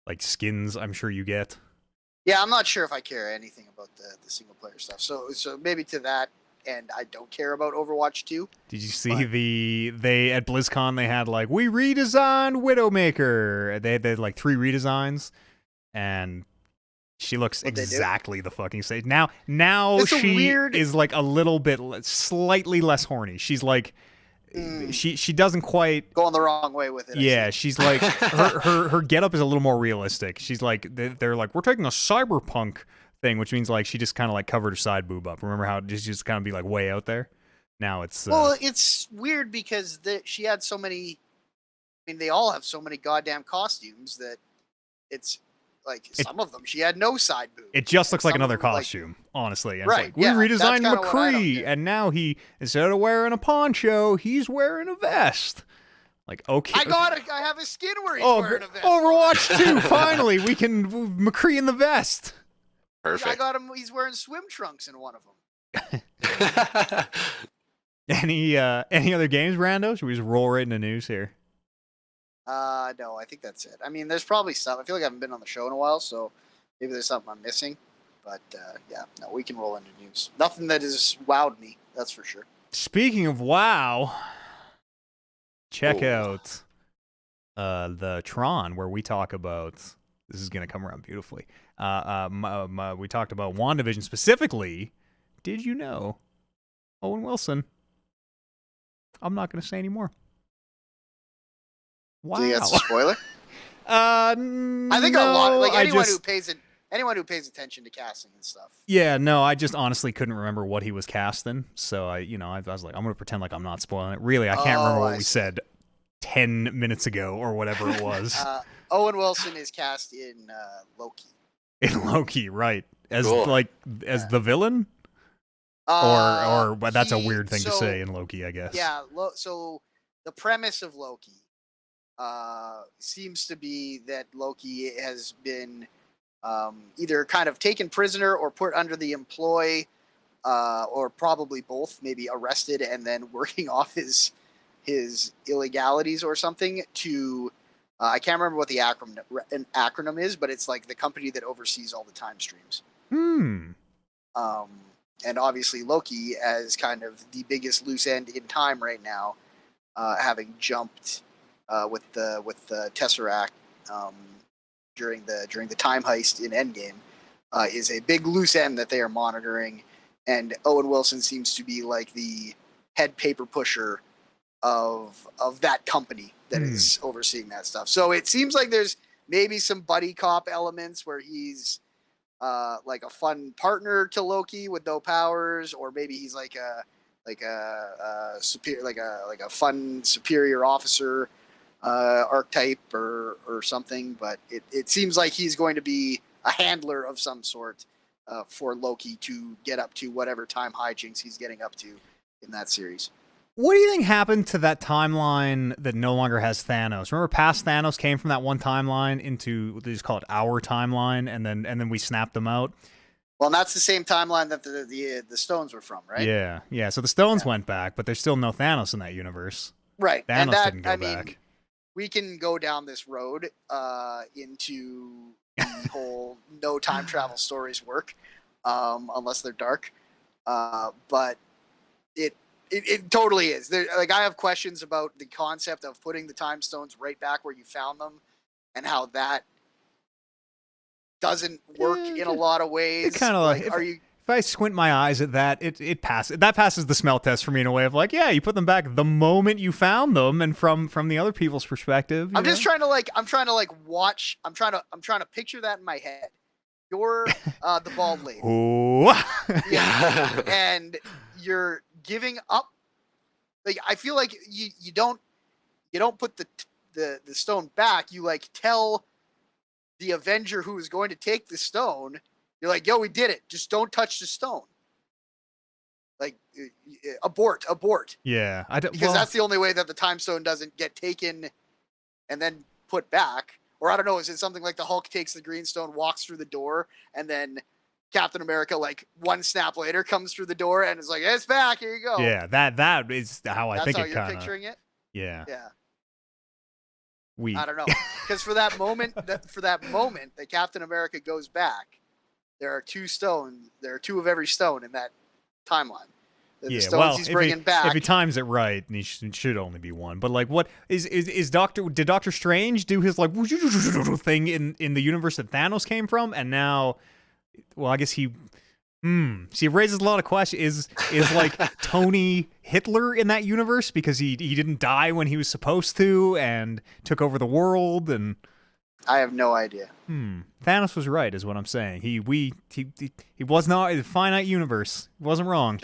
Speaker 1: like skins. I'm sure you get. Yeah,
Speaker 2: I'm not sure if I care anything about the single player stuff. So maybe to that end, I don't care about Overwatch 2.
Speaker 1: Did you see they at BlizzCon they had like, we redesigned Widowmaker. They had like 3 redesigns, and she looks exactly the fucking same. Now she is like a little bit slightly less horny. She's like she doesn't quite
Speaker 2: going the wrong way with it.
Speaker 1: Yeah, she's like her getup is a little more realistic. She's like they're like, we're taking a cyberpunk thing, which means like she just kind of like covered her side boob up. Remember how it just kind of be like way out there? Now it's
Speaker 2: well, it's weird because she had so many. I mean, they all have so many goddamn costumes that it's some of them she had no side boob.
Speaker 1: It just looks like
Speaker 2: some of
Speaker 1: another
Speaker 2: them,
Speaker 1: costume, honestly. And
Speaker 2: Right,
Speaker 1: it's like,
Speaker 2: yeah,
Speaker 1: we
Speaker 2: that's
Speaker 1: redesigned
Speaker 2: kinda what I don't
Speaker 1: McCree,
Speaker 2: get.
Speaker 1: and now he, instead of wearing a poncho, he's wearing a vest. Like, okay.
Speaker 2: I have a skin where he's wearing a vest.
Speaker 1: Overwatch 2, finally, we can McCree in the vest.
Speaker 3: Perfect.
Speaker 2: I got him. He's wearing swim trunks in one of them.
Speaker 1: Any other games, Brando? Should we just roll right into news here?
Speaker 2: No, I think that's it. I mean, there's probably stuff. I feel like I haven't been on the show in a while, so maybe there's something I'm missing. But yeah, no, we can roll into news. Nothing that has wowed me, that's for sure.
Speaker 1: Speaking of WoW, check
Speaker 3: Ooh.
Speaker 1: out the Tron, where we talk about, this is going to come around beautifully. We talked about WandaVision specifically. Did you know Owen Wilson? I'm not going to say anymore. Wow.
Speaker 2: Do you think that's a spoiler?
Speaker 1: I
Speaker 2: I think a lot. Anyone who pays attention to casting and stuff.
Speaker 1: Yeah, no, I just honestly couldn't remember what he was casting, so I was like, I'm gonna pretend like I'm not spoiling it. Really, I can't remember what we said 10 minutes ago or whatever it was.
Speaker 2: Owen Wilson is cast in Loki.
Speaker 1: In Loki, right? As
Speaker 3: Cool.
Speaker 1: as the villain, but that's a weird thing to say in Loki, I guess.
Speaker 2: Yeah. So the premise of Loki seems to be that Loki has been either kind of taken prisoner or put under the employ, or probably both, maybe arrested and then working off his illegalities or something to I can't remember what the acronym is, but it's like the company that oversees all the time streams. And obviously Loki as kind of the biggest loose end in time right now, having jumped with the Tesseract during the time heist in Endgame, is a big loose end that they are monitoring, and Owen Wilson seems to be like the head paper pusher of that company that is overseeing that stuff. So it seems like there's maybe some buddy cop elements where he's like a fun partner to Loki with no powers, or maybe he's like a superior, like a fun superior officer archetype or something. But it seems like he's going to be a handler of some sort for Loki to get up to whatever time hijinks he's getting up to in that series.
Speaker 1: What do you think happened to that timeline that no longer has Thanos? Remember, past Thanos came from that one timeline into, they just call it our timeline, and then we snapped them out.
Speaker 2: Well, and that's the same timeline that the stones were from, right?
Speaker 1: Yeah. So the stones went back, but there's still no Thanos in that universe.
Speaker 2: Right.
Speaker 1: Thanos
Speaker 2: and that,
Speaker 1: didn't go back.
Speaker 2: We can go down this road into the whole no time travel stories work, unless they're dark. But it totally is. I have questions about the concept of putting the time stones right back where you found them, and how that doesn't work in a lot of ways.
Speaker 1: It kind of if I squint my eyes at that, it passes. That passes the smell test for me in a way of like, yeah, you put them back the moment you found them, and from the other people's perspective.
Speaker 2: I'm trying to picture that in my head. You're the bald lady.
Speaker 1: Ooh.
Speaker 2: Yeah. And you're giving up. Like, I feel like you don't put the stone back. You like tell the Avenger who is going to take the stone, you're like, yo, we did it. Just don't touch the stone. Like, abort.
Speaker 1: Yeah.
Speaker 2: Because that's the only way that the time stone doesn't get taken and then put back. Or I don't know, is it something like the Hulk takes the green stone, walks through the door, and then Captain America, like, one snap later, comes through the door and is like, it's back, here you go.
Speaker 1: Yeah, that is how I think it kind of...
Speaker 2: That's how you're picturing it?
Speaker 1: Yeah.
Speaker 2: Yeah.
Speaker 1: I
Speaker 2: don't know. Because for that moment that Captain America goes back, there are two stones. There are two of every stone in that timeline. The stones he's bringing back.
Speaker 1: If he times it right, and he should only be one. But like, what did Doctor Strange do his like thing in the universe that Thanos came from, and now, well, I guess he. See, it raises a lot of questions. Is like Tony Hitler in that universe because he didn't die when he was supposed to and took over the world? And
Speaker 2: I have no idea.
Speaker 1: Thanos was right, is what I'm saying. He was not a finite universe. He wasn't wrong.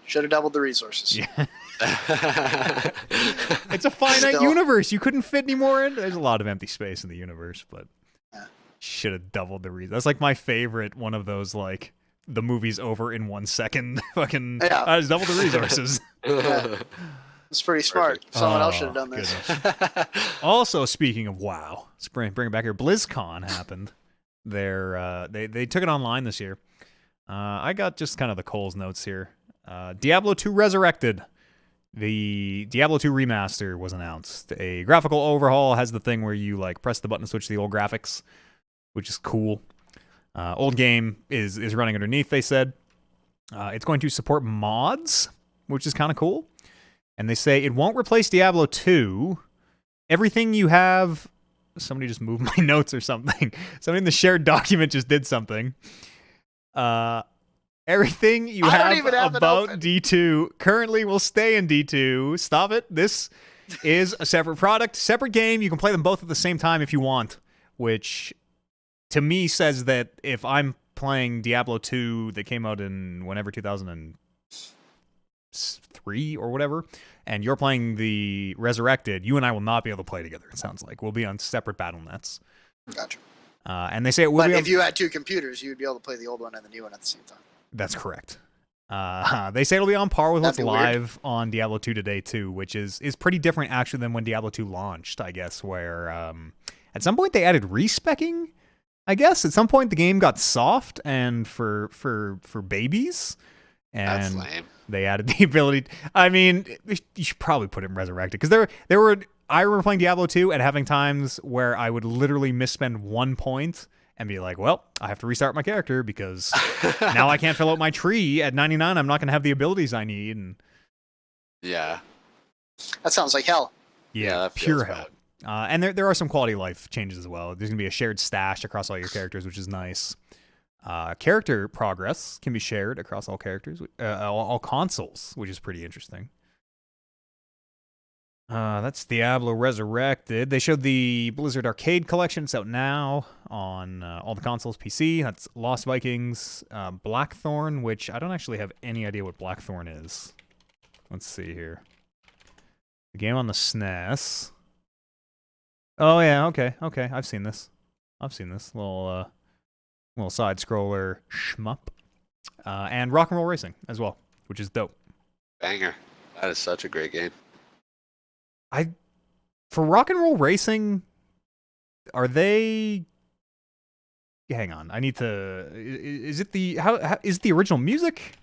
Speaker 2: Should have doubled the resources.
Speaker 1: Yeah. It's a finite universe. You couldn't fit any more in. There's a lot of empty space in the universe, but Should have doubled the reason. That's like my favorite one of those, like, the movie's over in 1 second. Fucking,
Speaker 2: Yeah.
Speaker 1: I just doubled the resources.
Speaker 2: Yeah. It's pretty smart.
Speaker 3: Perfect.
Speaker 2: Someone else should have done this.
Speaker 1: Also, speaking of WoW, let's bring it back here. BlizzCon happened. They took it online this year. I got just kind of the Cole's notes here. Diablo II Resurrected. The Diablo 2 remaster was announced. A graphical overhaul has the thing where you like press the button to switch to the old graphics, which is cool. Old game is running underneath, they said. It's going to support mods, which is kind of cool. And they say it won't replace Diablo 2. Everything you have... Somebody just moved my notes or something. Somebody in the shared document just did something. Everything you have about D2 currently will stay in D2. Stop it. This is a separate product, separate game. You can play them both at the same time if you want, which to me says that if I'm playing Diablo 2 that came out in whenever 2003 or whatever, and you're playing the Resurrected, you and I will not be able to play together, it sounds like. We'll be on separate battle nets.
Speaker 2: Gotcha.
Speaker 1: And they say it will
Speaker 2: But
Speaker 1: be
Speaker 2: if you had two computers, you'd be able to play the old one and the new one at the same time.
Speaker 1: That's correct. They say it'll be on par with what's
Speaker 2: That'd be
Speaker 1: live on Diablo 2 today, too, which is pretty different, actually, than when Diablo 2 launched, I guess, where at some point they added respecking, I guess. At some point the game got soft and for babies. And
Speaker 3: That's lame.
Speaker 1: they added the ability... I mean, you should probably put it in Resurrected, because there were... I remember playing Diablo 2 and having times where I would literally misspend 1 point and be like, well, I have to restart my character because now I can't fill out my tree at 99. I'm not going to have the abilities I need. And
Speaker 3: Yeah.
Speaker 2: That sounds like hell.
Speaker 3: Yeah, that feels
Speaker 1: pure
Speaker 3: bad.
Speaker 1: hell. And there are some quality of life changes as well. There's going to be a shared stash across all your characters, which is nice. Character progress can be shared across all characters, all consoles, which is pretty interesting. That's Diablo Resurrected. They showed the Blizzard Arcade Collection. It's out now on all the consoles, PC. That's Lost Vikings, Blackthorn, which I don't actually have any idea what Blackthorn is. Let's see here. The game on the SNES. Oh, yeah, okay. I've seen this. Little side scroller shmup. And Rock and Roll Racing as well, which is dope.
Speaker 3: Banger. That is such a great game.
Speaker 1: For Rock and Roll Racing, are they... Hang on, I need to... Is it the... How is it the original music?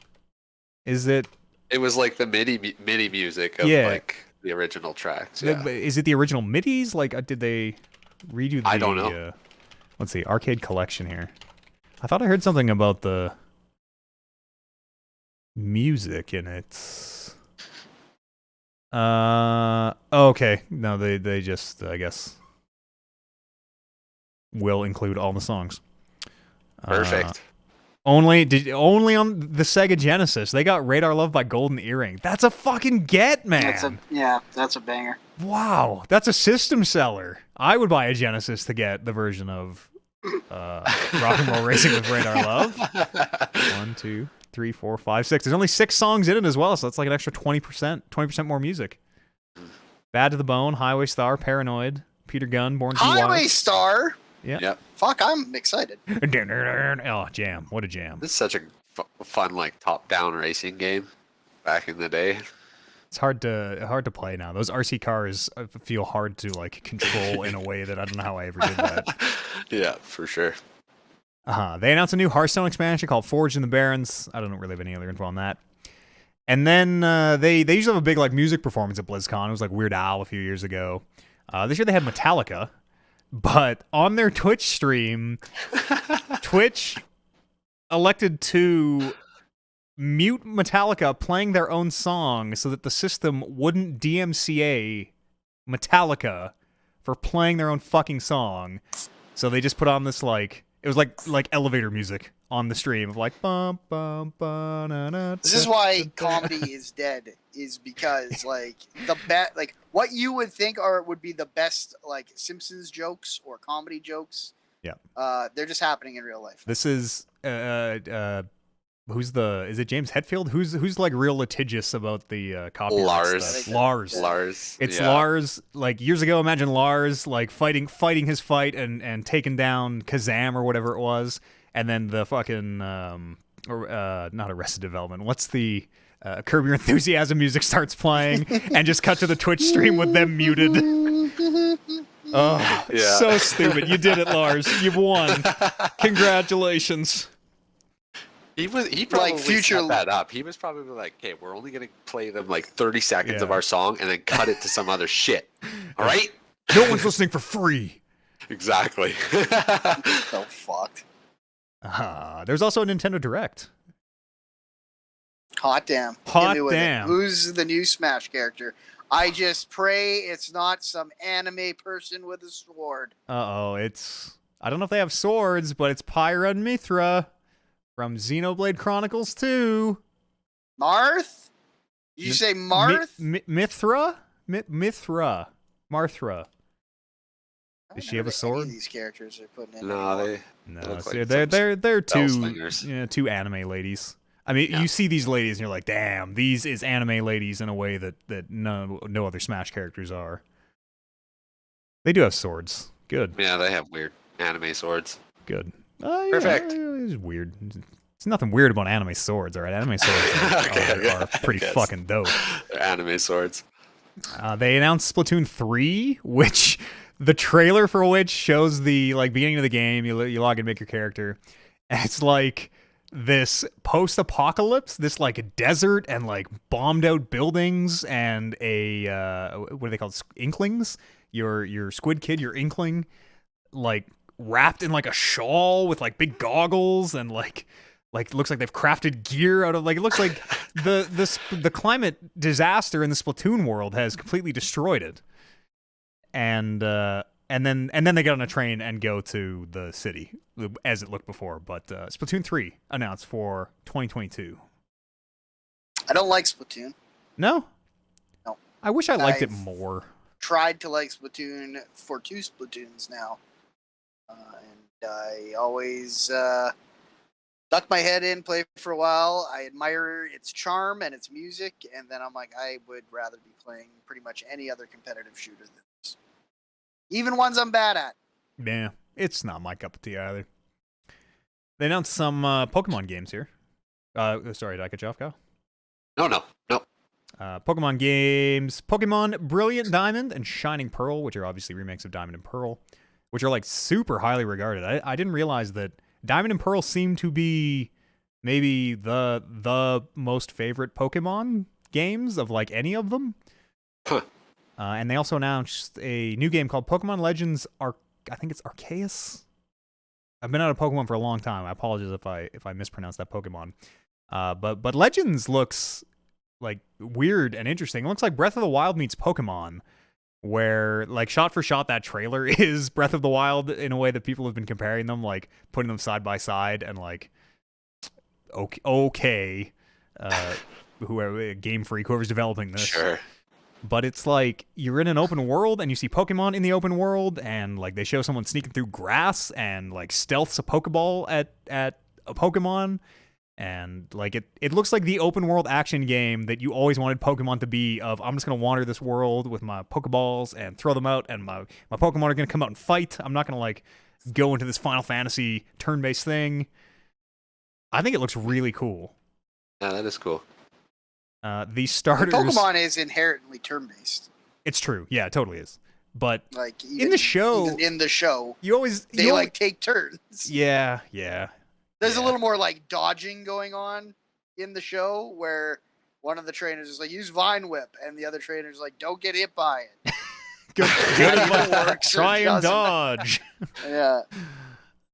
Speaker 1: Is it...
Speaker 3: It was like the MIDI music of like the original tracks. Yeah.
Speaker 1: Is it the original MIDIs? Like, did they redo the...
Speaker 3: I don't know.
Speaker 1: Let's see, Arcade Collection here. I thought I heard something about the music in it. Okay. No, they just, I guess, will include all the songs.
Speaker 3: Perfect.
Speaker 1: Only on the Sega Genesis. They got Radar Love by Golden Earring. That's a fucking get, man.
Speaker 2: That's a banger.
Speaker 1: Wow, that's a system seller. I would buy a Genesis to get the version of Rock and Roll Racing with Radar Love. 1, 2, 3, 4, 5, 6. There's only 6 songs in it as well, so that's like an extra 20% more music. Bad to the Bone, Highway Star, Paranoid, Peter Gunn, Born to Be Wild.
Speaker 2: Highway Star.
Speaker 1: Yeah.
Speaker 3: Yep.
Speaker 2: Fuck, I'm excited.
Speaker 1: Oh, jam! What a jam!
Speaker 3: This is such a fun like top-down racing game back in the day.
Speaker 1: It's hard to play now. Those RC cars feel hard to like control in a way that I don't know how I ever did that.
Speaker 3: Yeah, for sure.
Speaker 1: They announced a new Hearthstone expansion called Forged in the Barrens. I don't really have any other info on that. And then they usually have a big like music performance at BlizzCon. It was like Weird Al a few years ago. This year they had Metallica, but on their Twitch stream, Twitch elected to mute Metallica playing their own song so that the system wouldn't DMCA Metallica for playing their own fucking song. So they just put on this like... It was like elevator music on the stream of like bum bum bum na, na,
Speaker 2: This is why comedy is dead. Is because like like what you would think would be the best like Simpsons jokes or comedy jokes.
Speaker 1: Yeah.
Speaker 2: They're just happening in real life.
Speaker 1: This is is it James Hetfield? Who's like real litigious about the copyright
Speaker 3: Lars.
Speaker 1: stuff? Lars.
Speaker 3: Lars.
Speaker 1: It's
Speaker 3: yeah.
Speaker 1: Lars. Like years ago, imagine Lars like fighting his fight and taking down Kazam or whatever it was, and then the fucking not Arrested Development. What's the Curb Your Enthusiasm music starts playing, and just cut to the Twitch stream with them muted. Oh,
Speaker 3: Yeah.
Speaker 1: so stupid! You did it, Lars. You've won. Congratulations.
Speaker 3: He probably
Speaker 2: future-
Speaker 3: set that up. He was probably like, "Okay, we're only gonna play them like 30 seconds of our song, and then cut it to some other shit." All right?
Speaker 1: No one's listening for free.
Speaker 3: Exactly.
Speaker 2: So fucked.
Speaker 1: There's also a Nintendo Direct.
Speaker 2: Hot damn.
Speaker 1: Hot
Speaker 2: Hit me with it.
Speaker 1: damn.
Speaker 2: Who's the new Smash character? I just pray it's not some anime person with a sword.
Speaker 1: It's I don't know if they have swords, but it's Pyra and Mithra from Xenoblade Chronicles 2.
Speaker 2: Marth? Did you say Marth?
Speaker 1: Mithra? Mithra. Marthra.
Speaker 2: I
Speaker 1: Does
Speaker 2: don't
Speaker 1: she have
Speaker 2: know
Speaker 1: a sword?
Speaker 2: any of these characters they're putting in.
Speaker 3: No,
Speaker 2: anymore.
Speaker 1: No,
Speaker 3: look
Speaker 1: so
Speaker 3: like
Speaker 1: they're two
Speaker 3: Spellslingers.
Speaker 1: two anime ladies. I mean,
Speaker 3: Yeah.
Speaker 1: you see these ladies and you're like, damn, these is anime ladies in a way that no other Smash characters are. They do have swords. Good.
Speaker 3: Yeah, they have weird anime swords.
Speaker 1: Good.
Speaker 3: Perfect.
Speaker 1: It's weird. It's nothing weird about anime swords, all right? Anime swords are pretty
Speaker 3: guess.
Speaker 1: fucking dope.
Speaker 3: They're anime swords.
Speaker 1: They announced Splatoon 3, which the trailer for which shows the like beginning of the game. You log in, make your character, and it's like this post-apocalypse, this like desert and like bombed out buildings and a what are they called? Inklings. Your squid kid, your inkling, like wrapped in like a shawl with like big goggles and like looks like they've crafted gear out of like it looks like the climate disaster in the Splatoon world has completely destroyed it. And then they get on a train and go to the city as it looked before. But Splatoon 3 announced for 2022.
Speaker 2: I don't like Splatoon.
Speaker 1: No?
Speaker 2: No.
Speaker 1: I wish I liked it
Speaker 2: I've-
Speaker 1: more.
Speaker 2: Tried to like Splatoon for 2 Splatoons now. And I always duck my head in, play for a while. I admire its charm and its music, and then I'm like, I would rather be playing pretty much any other competitive shooter than this. Even ones I'm bad at.
Speaker 1: Yeah, it's not my cup of tea either. They announced some Pokemon games here. Sorry, did I cut you off, Kyle?
Speaker 3: No.
Speaker 1: Pokemon games, Pokemon Brilliant Diamond and Shining Pearl, which are obviously remakes of Diamond and Pearl, which are like super highly regarded. I didn't realize that Diamond and Pearl seem to be maybe the most favorite Pokemon games of like any of them.
Speaker 3: Huh.
Speaker 1: And they also announced a new game called Pokemon Legends I think it's Arceus. I've been out of Pokemon for a long time. I apologize if I mispronounced that Pokemon. But Legends looks like weird and interesting. It looks like Breath of the Wild meets Pokemon, where like shot for shot that trailer is Breath of the Wild in a way that people have been comparing them, like putting them side by side and like okay, whoever Game Freak, whoever's developing this.
Speaker 3: Sure.
Speaker 1: But it's like you're in an open world and you see Pokemon in the open world, and like they show someone sneaking through grass and like stealths a Pokeball at a Pokemon. And like it looks like the open world action game that you always wanted Pokemon to be. Of I'm just gonna wander this world with my Pokeballs and throw them out, and my Pokemon are gonna come out and fight. I'm not gonna like go into this Final Fantasy turn-based thing. I think it looks really cool.
Speaker 3: Yeah, that is cool.
Speaker 1: The starters.
Speaker 2: Pokemon is inherently turn-based.
Speaker 1: It's true. Yeah, it totally is. But
Speaker 2: Like
Speaker 1: in the show,
Speaker 2: even in the show,
Speaker 1: you always
Speaker 2: they like take turns.
Speaker 1: Yeah.
Speaker 2: There's a
Speaker 1: Yeah.
Speaker 2: little more like dodging going on in the show where one of the trainers is like, use Vine Whip, and the other trainer's like, don't get hit by it.
Speaker 1: Good
Speaker 2: Either works or
Speaker 1: Try and
Speaker 2: doesn't.
Speaker 1: dodge.
Speaker 2: Yeah.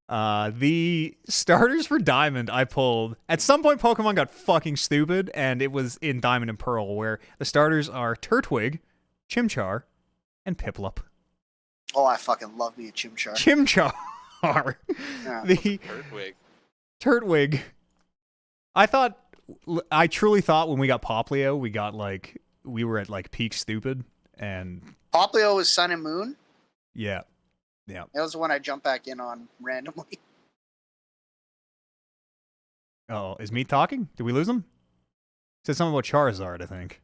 Speaker 1: The starters for Diamond I pulled. At some point, Pokemon got fucking stupid, and it was in Diamond and Pearl, where the starters are Turtwig, Chimchar, and Piplup.
Speaker 2: Oh, I fucking love me a Chimchar.
Speaker 1: Chimchar.
Speaker 2: Yeah.
Speaker 1: The
Speaker 3: Earthwig.
Speaker 1: Turtwig. I truly thought when we got Poplio, we were at like peak stupid, and
Speaker 2: Poplio was Sun and Moon.
Speaker 1: yeah.
Speaker 2: That was the one I jumped back in on randomly.
Speaker 1: Oh, is Meat talking? Did we lose him? Said something about Charizard, I think.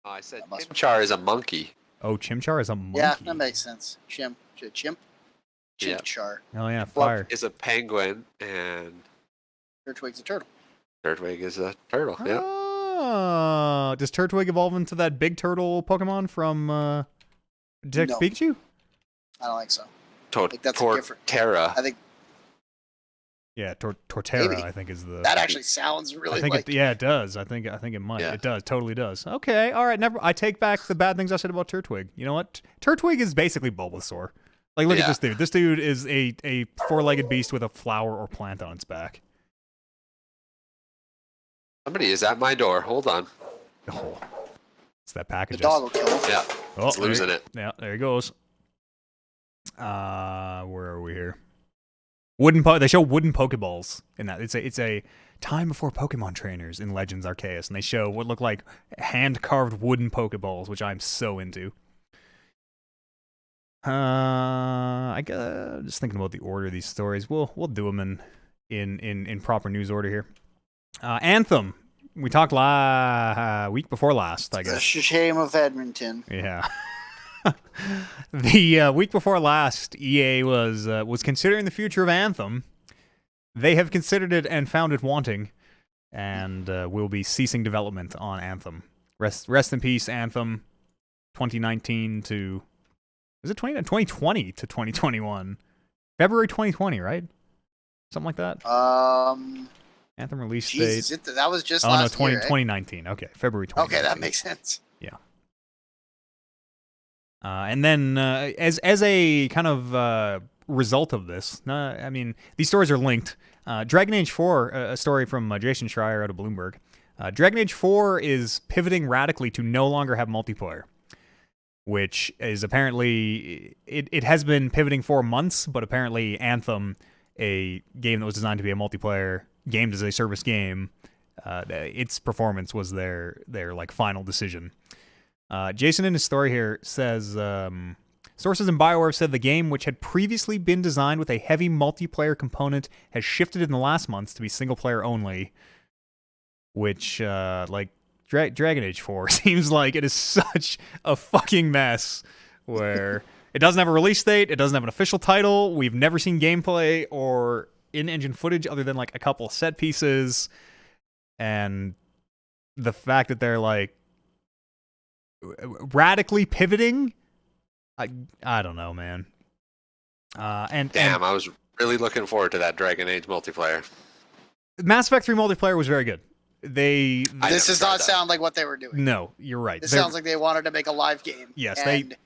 Speaker 3: Oh, I said
Speaker 2: That must be-
Speaker 3: Chimchar is a monkey.
Speaker 1: Oh, Chimchar is a monkey.
Speaker 2: Yeah, that makes sense. Chimp.
Speaker 3: Yeah.
Speaker 2: Chimchar.
Speaker 1: Oh yeah,
Speaker 3: Fluff
Speaker 1: fire.
Speaker 3: is a penguin, and
Speaker 2: Turtwig's a turtle.
Speaker 3: Turtwig is a turtle. Yeah.
Speaker 1: Oh, does Turtwig evolve into that big turtle Pokemon from Detective
Speaker 2: No.
Speaker 1: Pikachu?
Speaker 2: I don't think so.
Speaker 3: Like
Speaker 2: that's a different-
Speaker 3: Terra.
Speaker 2: I think
Speaker 1: Yeah, Torterra,
Speaker 2: Maybe.
Speaker 1: I think is the.
Speaker 2: that actually sounds really
Speaker 1: I think
Speaker 2: like.
Speaker 1: it does. I think it might.
Speaker 3: Yeah.
Speaker 1: It does. Totally does. Okay. All right. I take back the bad things I said about Turtwig. You know what? Turtwig is basically Bulbasaur. Like, look at
Speaker 3: Yeah.
Speaker 1: this dude. This dude is a four-legged beast with a flower or plant on its back.
Speaker 3: Somebody is at my door. Hold on.
Speaker 1: Oh, it's that
Speaker 2: The
Speaker 1: package.
Speaker 2: dog will kill him.
Speaker 3: Yeah,
Speaker 1: Oh,
Speaker 3: it's losing it.
Speaker 1: Yeah, there he goes. Where are we here? They show wooden Pokeballs in that. It's a time before Pokemon trainers in Legends Arceus, and they show what look like hand-carved wooden Pokeballs, which I'm so into. Just thinking about the order of these stories. We'll do them in proper news order here. Anthem. We talked week before last, I
Speaker 2: The
Speaker 1: guess.
Speaker 2: shame of Edmonton.
Speaker 1: Yeah. The week before last, EA was considering the future of Anthem. They have considered it and found it wanting, and will be ceasing development on Anthem. Rest in peace, Anthem. 2019 to 2020 to 2021. February 2020, right? Something like that. Anthem release
Speaker 2: Jesus,
Speaker 1: date.
Speaker 2: that was just
Speaker 1: Oh no,
Speaker 2: last year.
Speaker 1: 2019. Okay, February 2019.
Speaker 2: Okay, that makes sense.
Speaker 1: And then, as a kind of result of this, I mean, these stories are linked. Dragon Age 4, a story from Jason Schreier out of Bloomberg. Dragon Age 4 is pivoting radically to no longer have multiplayer, which is apparently it has been pivoting for months, but apparently Anthem, a game that was designed to be a multiplayer gamed as a service game, its performance was their like final decision. Jason in his story here says, sources in BioWare have said the game, which had previously been designed with a heavy multiplayer component, has shifted in the last months to be single player only, which, like, Dragon Age 4 seems like it is such a fucking mess where it doesn't have a release date, it doesn't have an official title, we've never seen gameplay or in-engine footage other than, like, a couple of set pieces, and the fact that they're, like, radically pivoting, I don't know, man. And
Speaker 3: I was really looking forward to that Dragon Age multiplayer.
Speaker 1: Mass Effect 3 multiplayer was very good.
Speaker 2: This does not
Speaker 3: that.
Speaker 2: sound like what they were doing.
Speaker 1: No, you're right.
Speaker 2: This sounds like they wanted to make a live game.
Speaker 1: Yes,
Speaker 2: and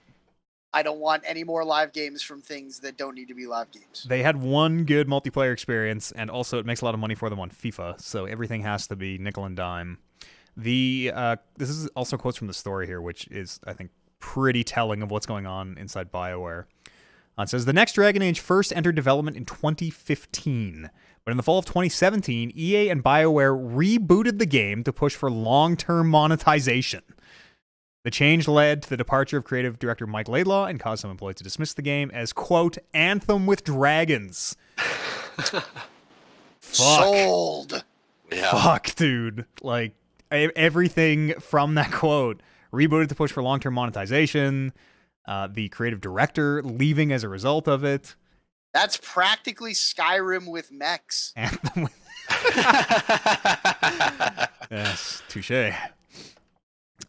Speaker 2: I don't want any more live games from things that don't need to be live games.
Speaker 1: They had one good multiplayer experience, and also it makes a lot of money for them on FIFA, so everything has to be nickel and dime. This is also quotes from the story here, which is, I think, pretty telling of what's going on inside BioWare. It says, the next Dragon Age first entered development in 2015, but in the fall of 2017, EA and BioWare rebooted the game to push for long-term monetization. The change led to the departure of creative director Mike Laidlaw and caused some employees to dismiss the game as, quote, Anthem with Dragons. Fuck.
Speaker 2: Sold.
Speaker 3: Yeah.
Speaker 1: Fuck, dude. Like, everything from that quote, rebooted to push for long-term monetization, the creative director leaving as a result of it.
Speaker 2: That's practically Skyrim with mechs.
Speaker 1: Anthem with... Yes, touche.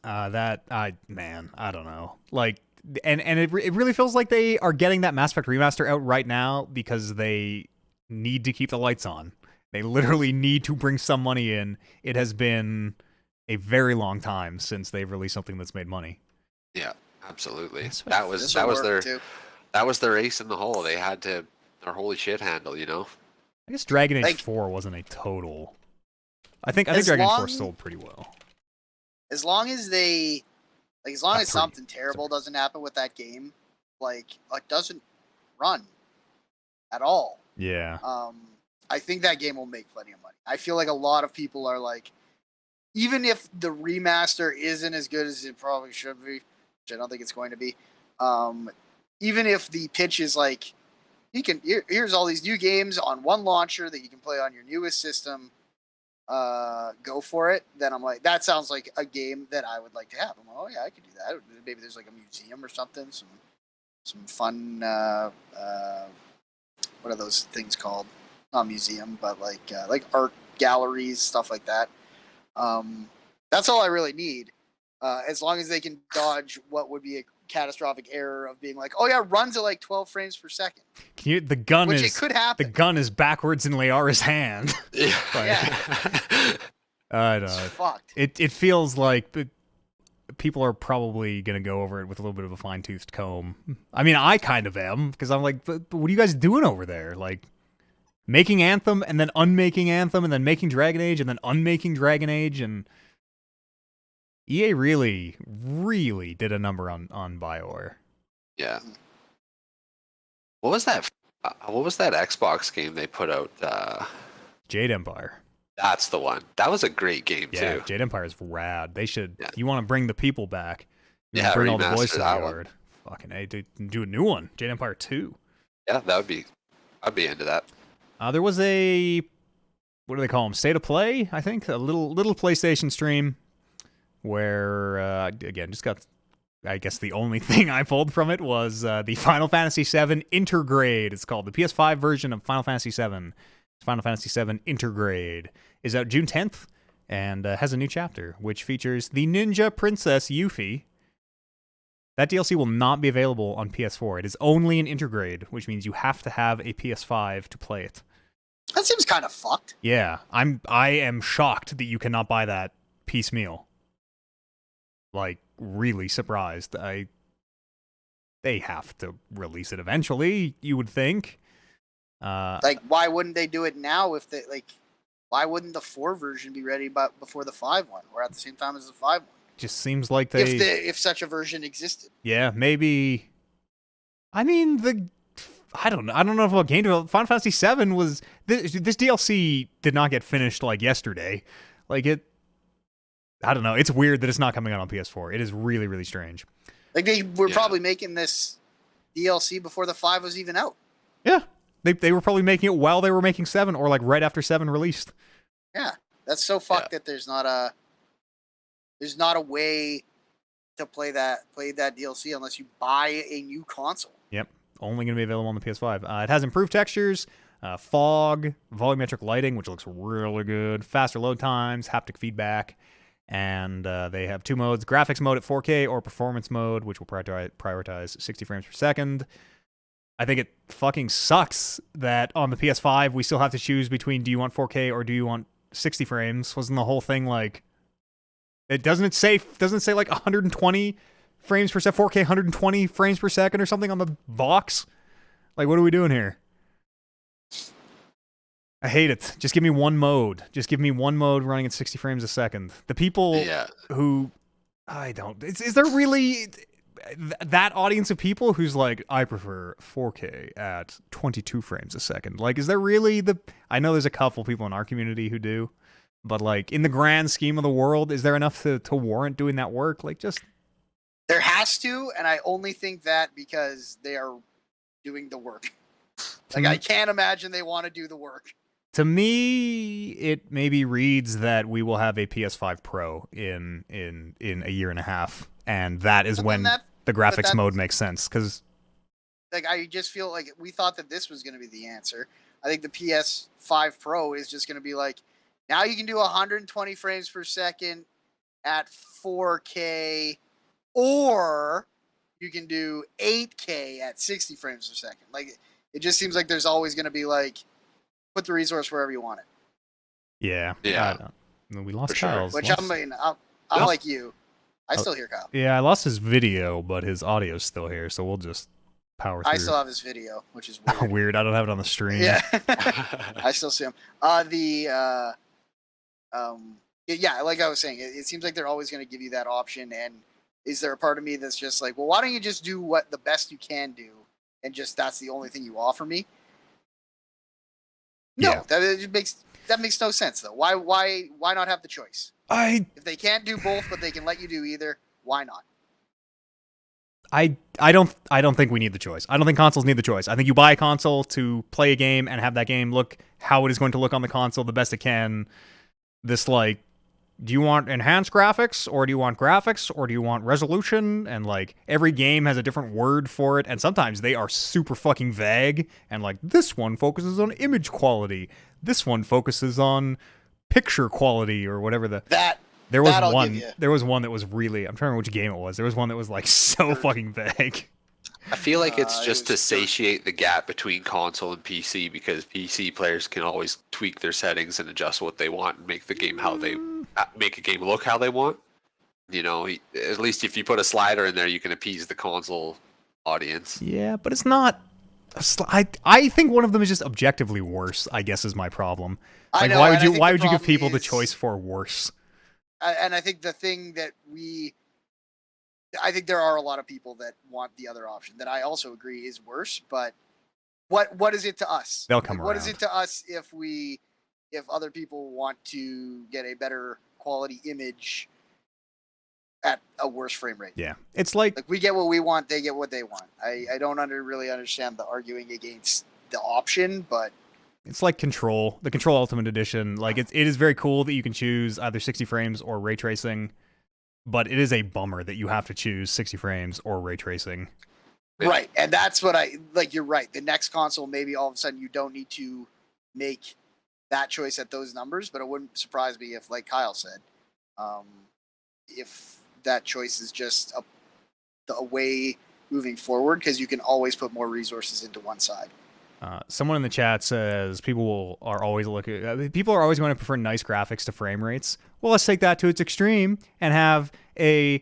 Speaker 1: I don't know. Like, and it really feels like they are getting that Mass Effect remaster out right now because they need to keep the lights on. They literally need to bring some money in. It has been a very long time since they've released something that's made money.
Speaker 3: Yeah, absolutely.
Speaker 1: This
Speaker 3: That was their ace in the hole. They had to their holy shit handle, you know.
Speaker 1: I guess Dragon Age
Speaker 2: Like,
Speaker 1: 4 wasn't a total. I think Dragon Age 4 sold pretty well.
Speaker 2: As long as they, like, as long as
Speaker 1: 3.
Speaker 2: something terrible doesn't happen with that game, like, it doesn't run at all.
Speaker 1: Yeah.
Speaker 2: I think that game will make plenty of money. I feel like a lot of people are like, even if the remaster isn't as good as it probably should be, which I don't think it's going to be, even if the pitch is like, here's all these new games on one launcher that you can play on your newest system, go for it, then I'm like, that sounds like a game that I would like to have. I'm like, oh yeah, I could do that. Maybe there's like a museum or something, some fun. What are those things called? Not museum, but like art galleries, stuff like that. That's all I really need. As long as they can dodge what would be a catastrophic error of being like, oh yeah, runs at like 12 frames per second.
Speaker 1: The gun
Speaker 2: which
Speaker 1: is
Speaker 2: it could happen.
Speaker 1: The gun is backwards in Liara's hand.
Speaker 3: Yeah.
Speaker 1: I don't
Speaker 2: It's
Speaker 1: know.
Speaker 2: fucked.
Speaker 1: It feels like people are probably going to go over it with a little bit of a fine-toothed comb. I mean, I kind of am, because I'm like, but what are you guys doing over there? Like, making Anthem, and then unmaking Anthem, and then making Dragon Age, and then unmaking Dragon Age, and EA really, really did a number on BioWare.
Speaker 3: Yeah. What was that? What was that Xbox game they put out?
Speaker 1: Jade Empire.
Speaker 3: That's the one. That was a great game
Speaker 1: Yeah,
Speaker 3: too.
Speaker 1: Jade Empire is rad. They should.
Speaker 3: Yeah.
Speaker 1: You want to bring the people back? You
Speaker 3: Yeah,
Speaker 1: bring all the
Speaker 3: remaster
Speaker 1: voices
Speaker 3: that
Speaker 1: yard. Fucking A, do a new one. Jade Empire 2.
Speaker 3: Yeah, that would be. I'd be into that.
Speaker 1: There was a, what do they call them? State of Play, I think. A little PlayStation stream where again, just got. I guess the only thing I pulled from it was the Final Fantasy VII Intergrade. It's called the PS5 version of Final Fantasy VII. Final Fantasy VII Intergrade is out June 10th and has a new chapter, which features the Ninja Princess Yuffie. That DLC will not be available on PS4. It is only an Intergrade, which means you have to have a PS5 to play it.
Speaker 2: That seems kind of fucked.
Speaker 1: Yeah, I am shocked that you cannot buy that piecemeal. Like, really surprised. They have to release it eventually, you would think.
Speaker 2: Like, why wouldn't they do it now if they, like, why wouldn't the 4 version be ready before the 5 one, or at the same time as the 5 one?
Speaker 1: Just seems like they...
Speaker 2: If such a version existed.
Speaker 1: Yeah, maybe... I mean, I don't know. I don't know about game development. Final Fantasy VII was... This DLC did not get finished, like, yesterday. Like, I don't know. It's weird that it's not coming out on PS4. It is really, really strange.
Speaker 2: Like, they were probably making this DLC before the 5 was even out.
Speaker 1: Yeah. They were probably making it while they were making 7, or like right after 7 released.
Speaker 2: Yeah. That's so fucked that there's not a way to play that DLC unless you buy a new console.
Speaker 1: Yep. Only going to be available on the PS5. It has improved textures, fog, volumetric lighting, which looks really good, faster load times, haptic feedback, and they have 2 modes, graphics mode at 4K or performance mode, which will prioritize 60 frames per second. I think it fucking sucks that on the PS5 we still have to choose between do you want 4K or do you want 60 frames. Wasn't the whole thing like doesn't it say like 120 frames per second, 4K 120 frames per second or something on the box? Like, what are we doing here? I hate it. Just give me one mode. Just give me one mode running at 60 frames a second. The people who I don't is there really that audience of people who's like, I prefer 4K at 22 frames a second. Like, is there really I know there's a couple people in our community who do, but like in the grand scheme of the world, is there enough to warrant doing that work? Like, just
Speaker 2: there has to, and I only think that because they are doing the work. Like, I can't imagine they want to do the work.
Speaker 1: To me, it maybe reads that we will have a PS5 Pro in a year and a half, and that is when the graphics mode makes sense. Because,
Speaker 2: like, I just feel like we thought that this was going to be the answer. I think the PS5 Pro is just going to be like, now you can do 120 frames per second at 4K, or you can do 8K at 60 frames per second. Like, it just seems like there's always going to be like, put the resource wherever you want it.
Speaker 3: Yeah.
Speaker 1: We lost
Speaker 3: For sure.
Speaker 1: Kyle's.
Speaker 2: Which I'm like you. I still hear Kyle.
Speaker 1: Yeah, I lost his video, but his audio's still here, so we'll just power through.
Speaker 2: I still have his video, which is weird.
Speaker 1: Weird. I don't have it on the stream.
Speaker 2: Yeah. I still see him. Yeah, like I was saying, it seems like they're always going to give you that option. And is there a part of me that's just like, well, why don't you just do what the best you can do, and just that's the only thing you offer me? No,
Speaker 1: Yeah.
Speaker 2: that makes no sense though. Why not have the choice? If they can't do both, but they can let you do either, why not?
Speaker 1: I don't think we need the choice. I don't think consoles need the choice. I think you buy a console to play a game and have that game look how it is going to look on the console the best it can. this like, do you want enhanced graphics, or do you want graphics, or do you want resolution? And like every game has a different word for it, and sometimes they are super fucking vague. And like this one focuses on image quality, this one focuses on picture quality, or whatever There was one. There was one that was really. I'm trying to remember which game it was. There was one that was like so fucking vague.
Speaker 3: I feel like it's just to satiate the gap between console and PC, because PC players can always tweak their settings and adjust what they want and make the game make a game look how they want. You know, at least if you put a slider in there, you can appease the console audience.
Speaker 1: Yeah, but it's not. I think one of them is just objectively worse, I guess, is my problem. Like, why would you give people the choice for worse?
Speaker 2: And I think the thing that I think there are a lot of people that want the other option that I also agree is worse, but what is it to us?
Speaker 1: They'll come around.
Speaker 2: What is it to us if other people want to get a better quality image at a worse frame rate?
Speaker 1: Yeah. It's like
Speaker 2: we get what we want, they get what they want. I don't really understand the arguing against the option, but
Speaker 1: it's like Control, the Control Ultimate Edition. Like it is very cool that you can choose either 60 frames or ray tracing, but it is a bummer that you have to choose 60 frames or ray tracing.
Speaker 2: Right, and that's what you're right. The next console, maybe all of a sudden you don't need to make that choice at those numbers, but it wouldn't surprise me if, like Kyle said, if that choice is just a way moving forward, because you can always put more resources into one side.
Speaker 1: Someone in the chat says people are always going to prefer nice graphics to frame rates. Well, let's take that to its extreme and have a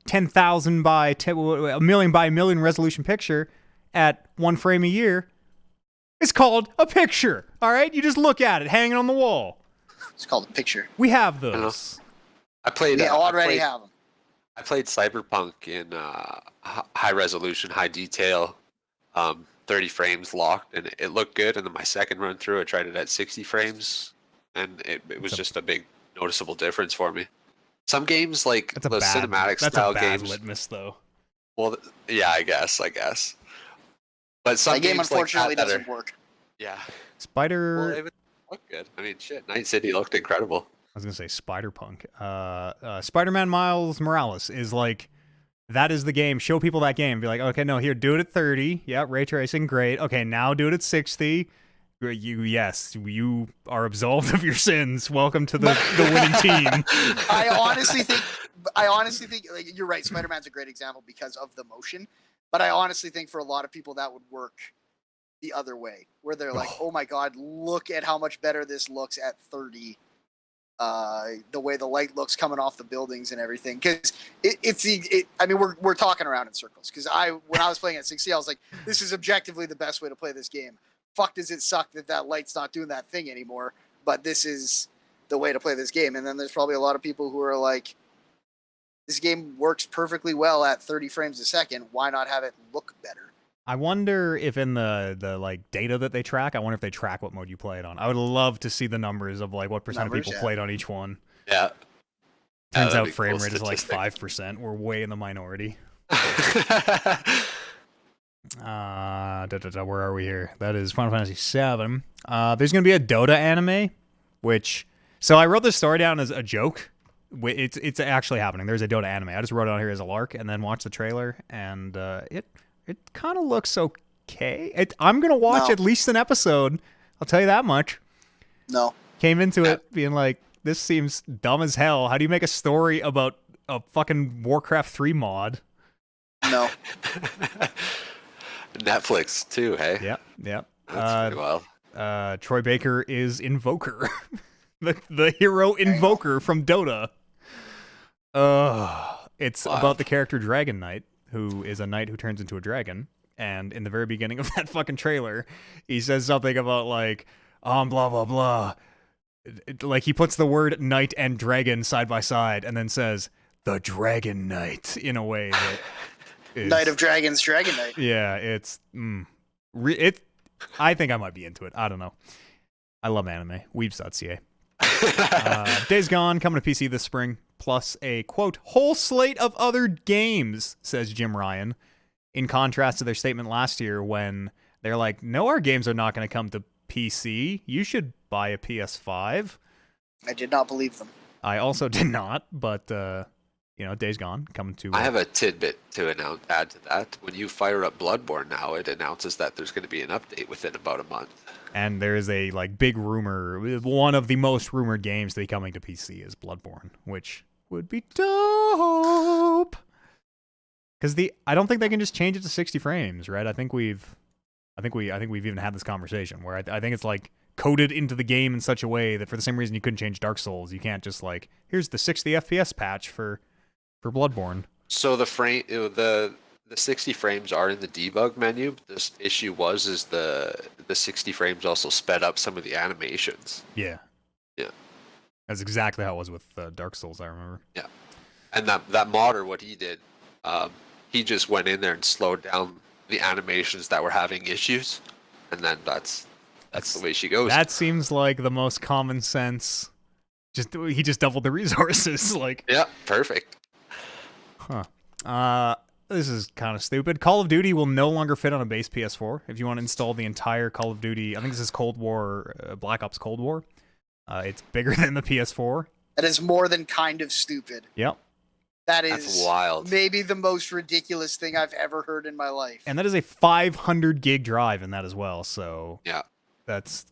Speaker 1: 10,000 by a million by a million resolution picture at 1 frame a year. It's called a picture. All right, you just look at it hanging on the wall.
Speaker 2: It's called a picture.
Speaker 1: We have those.
Speaker 2: We already have them.
Speaker 3: I played Cyberpunk in high resolution, high detail. 30 frames locked, and it looked good. And then my second run through, I tried it at 60 frames, and it was just a big noticeable difference for me. Some games, like the cinematic style games,
Speaker 1: litmus though.
Speaker 3: Well, yeah, I guess. But some
Speaker 2: game
Speaker 3: games
Speaker 2: unfortunately
Speaker 3: like
Speaker 2: doesn't work.
Speaker 3: Yeah,
Speaker 1: Spider.
Speaker 3: Well, it looked good. I mean, shit, Night City looked incredible.
Speaker 1: I was gonna say Spider-Punk. Spider-Man Miles Morales is like. That is the game. Show people that game. Be like, okay, no, here, do it at 30. Yeah, ray tracing, great. Okay, now do it at 60. You are absolved of your sins. Welcome to the winning team.
Speaker 2: I honestly think like, you're right. Spider-Man's a great example because of the motion. But I honestly think for a lot of people that would work the other way, where they're like, oh my God, look at how much better this looks at 30. The way the light looks coming off the buildings and everything, because I mean, we're talking around in circles. Because when I was playing at 60, I was like, this is objectively the best way to play this game. Fuck, does it suck that light's not doing that thing anymore? But this is the way to play this game. And then there's probably a lot of people who are like, this game works perfectly well at 30 frames a second. Why not have it look better?
Speaker 1: I wonder if in the like data that they track, I wonder if they track what mode you play it on. I would love to see the numbers of like what percent of people played on each one.
Speaker 3: Yeah.
Speaker 1: Turns out frame rate is like 5%. We're way in the minority. Where are we here? That is Final Fantasy VII. There's going to be a Dota anime, so I wrote this story down as a joke. It's actually happening. There's a Dota anime. I just wrote it on here as a lark and then watched the trailer, and it kind of looks okay. I'm going to watch at least an episode. I'll tell you that much.
Speaker 2: No.
Speaker 1: Came into it being like, this seems dumb as hell. How do you make a story about a fucking Warcraft 3 mod?
Speaker 2: No.
Speaker 3: Netflix, too, hey?
Speaker 1: Yep.
Speaker 3: That's pretty wild.
Speaker 1: Troy Baker is Invoker. the hero Invoker from Dota. It's about the character Dragon Knight, who is a knight who turns into a dragon. And in the very beginning of that fucking trailer, he says something about like, blah, blah, blah. Like he puts the word knight and dragon side by side and then says, the Dragon Knight, in a way that is...
Speaker 2: Knight of Dragons, Dragon Knight.
Speaker 1: Yeah, it's... I think I might be into it. I don't know. I love anime. Weebs.ca. Days Gone, coming to PC this spring, plus a, quote, whole slate of other games, says Jim Ryan, in contrast to their statement last year when they're like, no, our games are not going to come to PC. You should buy a PS5.
Speaker 2: I did not believe them.
Speaker 1: I also did not, but Days Gone coming to.
Speaker 3: I have a tidbit to add to that. When you fire up Bloodborne now, it announces that there's going to be an update within about a month.
Speaker 1: And there is a big rumor. One of the most rumored games to be coming to PC is Bloodborne, which would be dope. Because I don't think they can just change it to 60 frames, right? I think we've even had this conversation where I think it's coded into the game in such a way that for the same reason you couldn't change Dark Souls, you can't just here's the 60 FPS patch for Bloodborne.
Speaker 3: So the 60 frames are in the debug menu. This issue is the 60 frames also sped up some of the animations.
Speaker 1: Yeah. That's exactly how it was with Dark Souls, I remember. Yeah.
Speaker 3: And that modder, what he did, he just went in there and slowed down the animations that were having issues, and then that's the way she goes.
Speaker 1: That seems like the most common sense. He just doubled the resources.
Speaker 3: Yeah, perfect.
Speaker 1: Huh. This is kind of stupid. Call of Duty will no longer fit on a base PS4. If you want to install the entire Call of Duty, I think this is Cold War, Black Ops Cold War. It's bigger than the PS4.
Speaker 2: That is more than kind of stupid.
Speaker 1: Yep.
Speaker 3: That's wild.
Speaker 2: Maybe the most ridiculous thing I've ever heard in my life.
Speaker 1: And that is a 500 gig drive in that as well. So
Speaker 3: yeah,
Speaker 1: that's.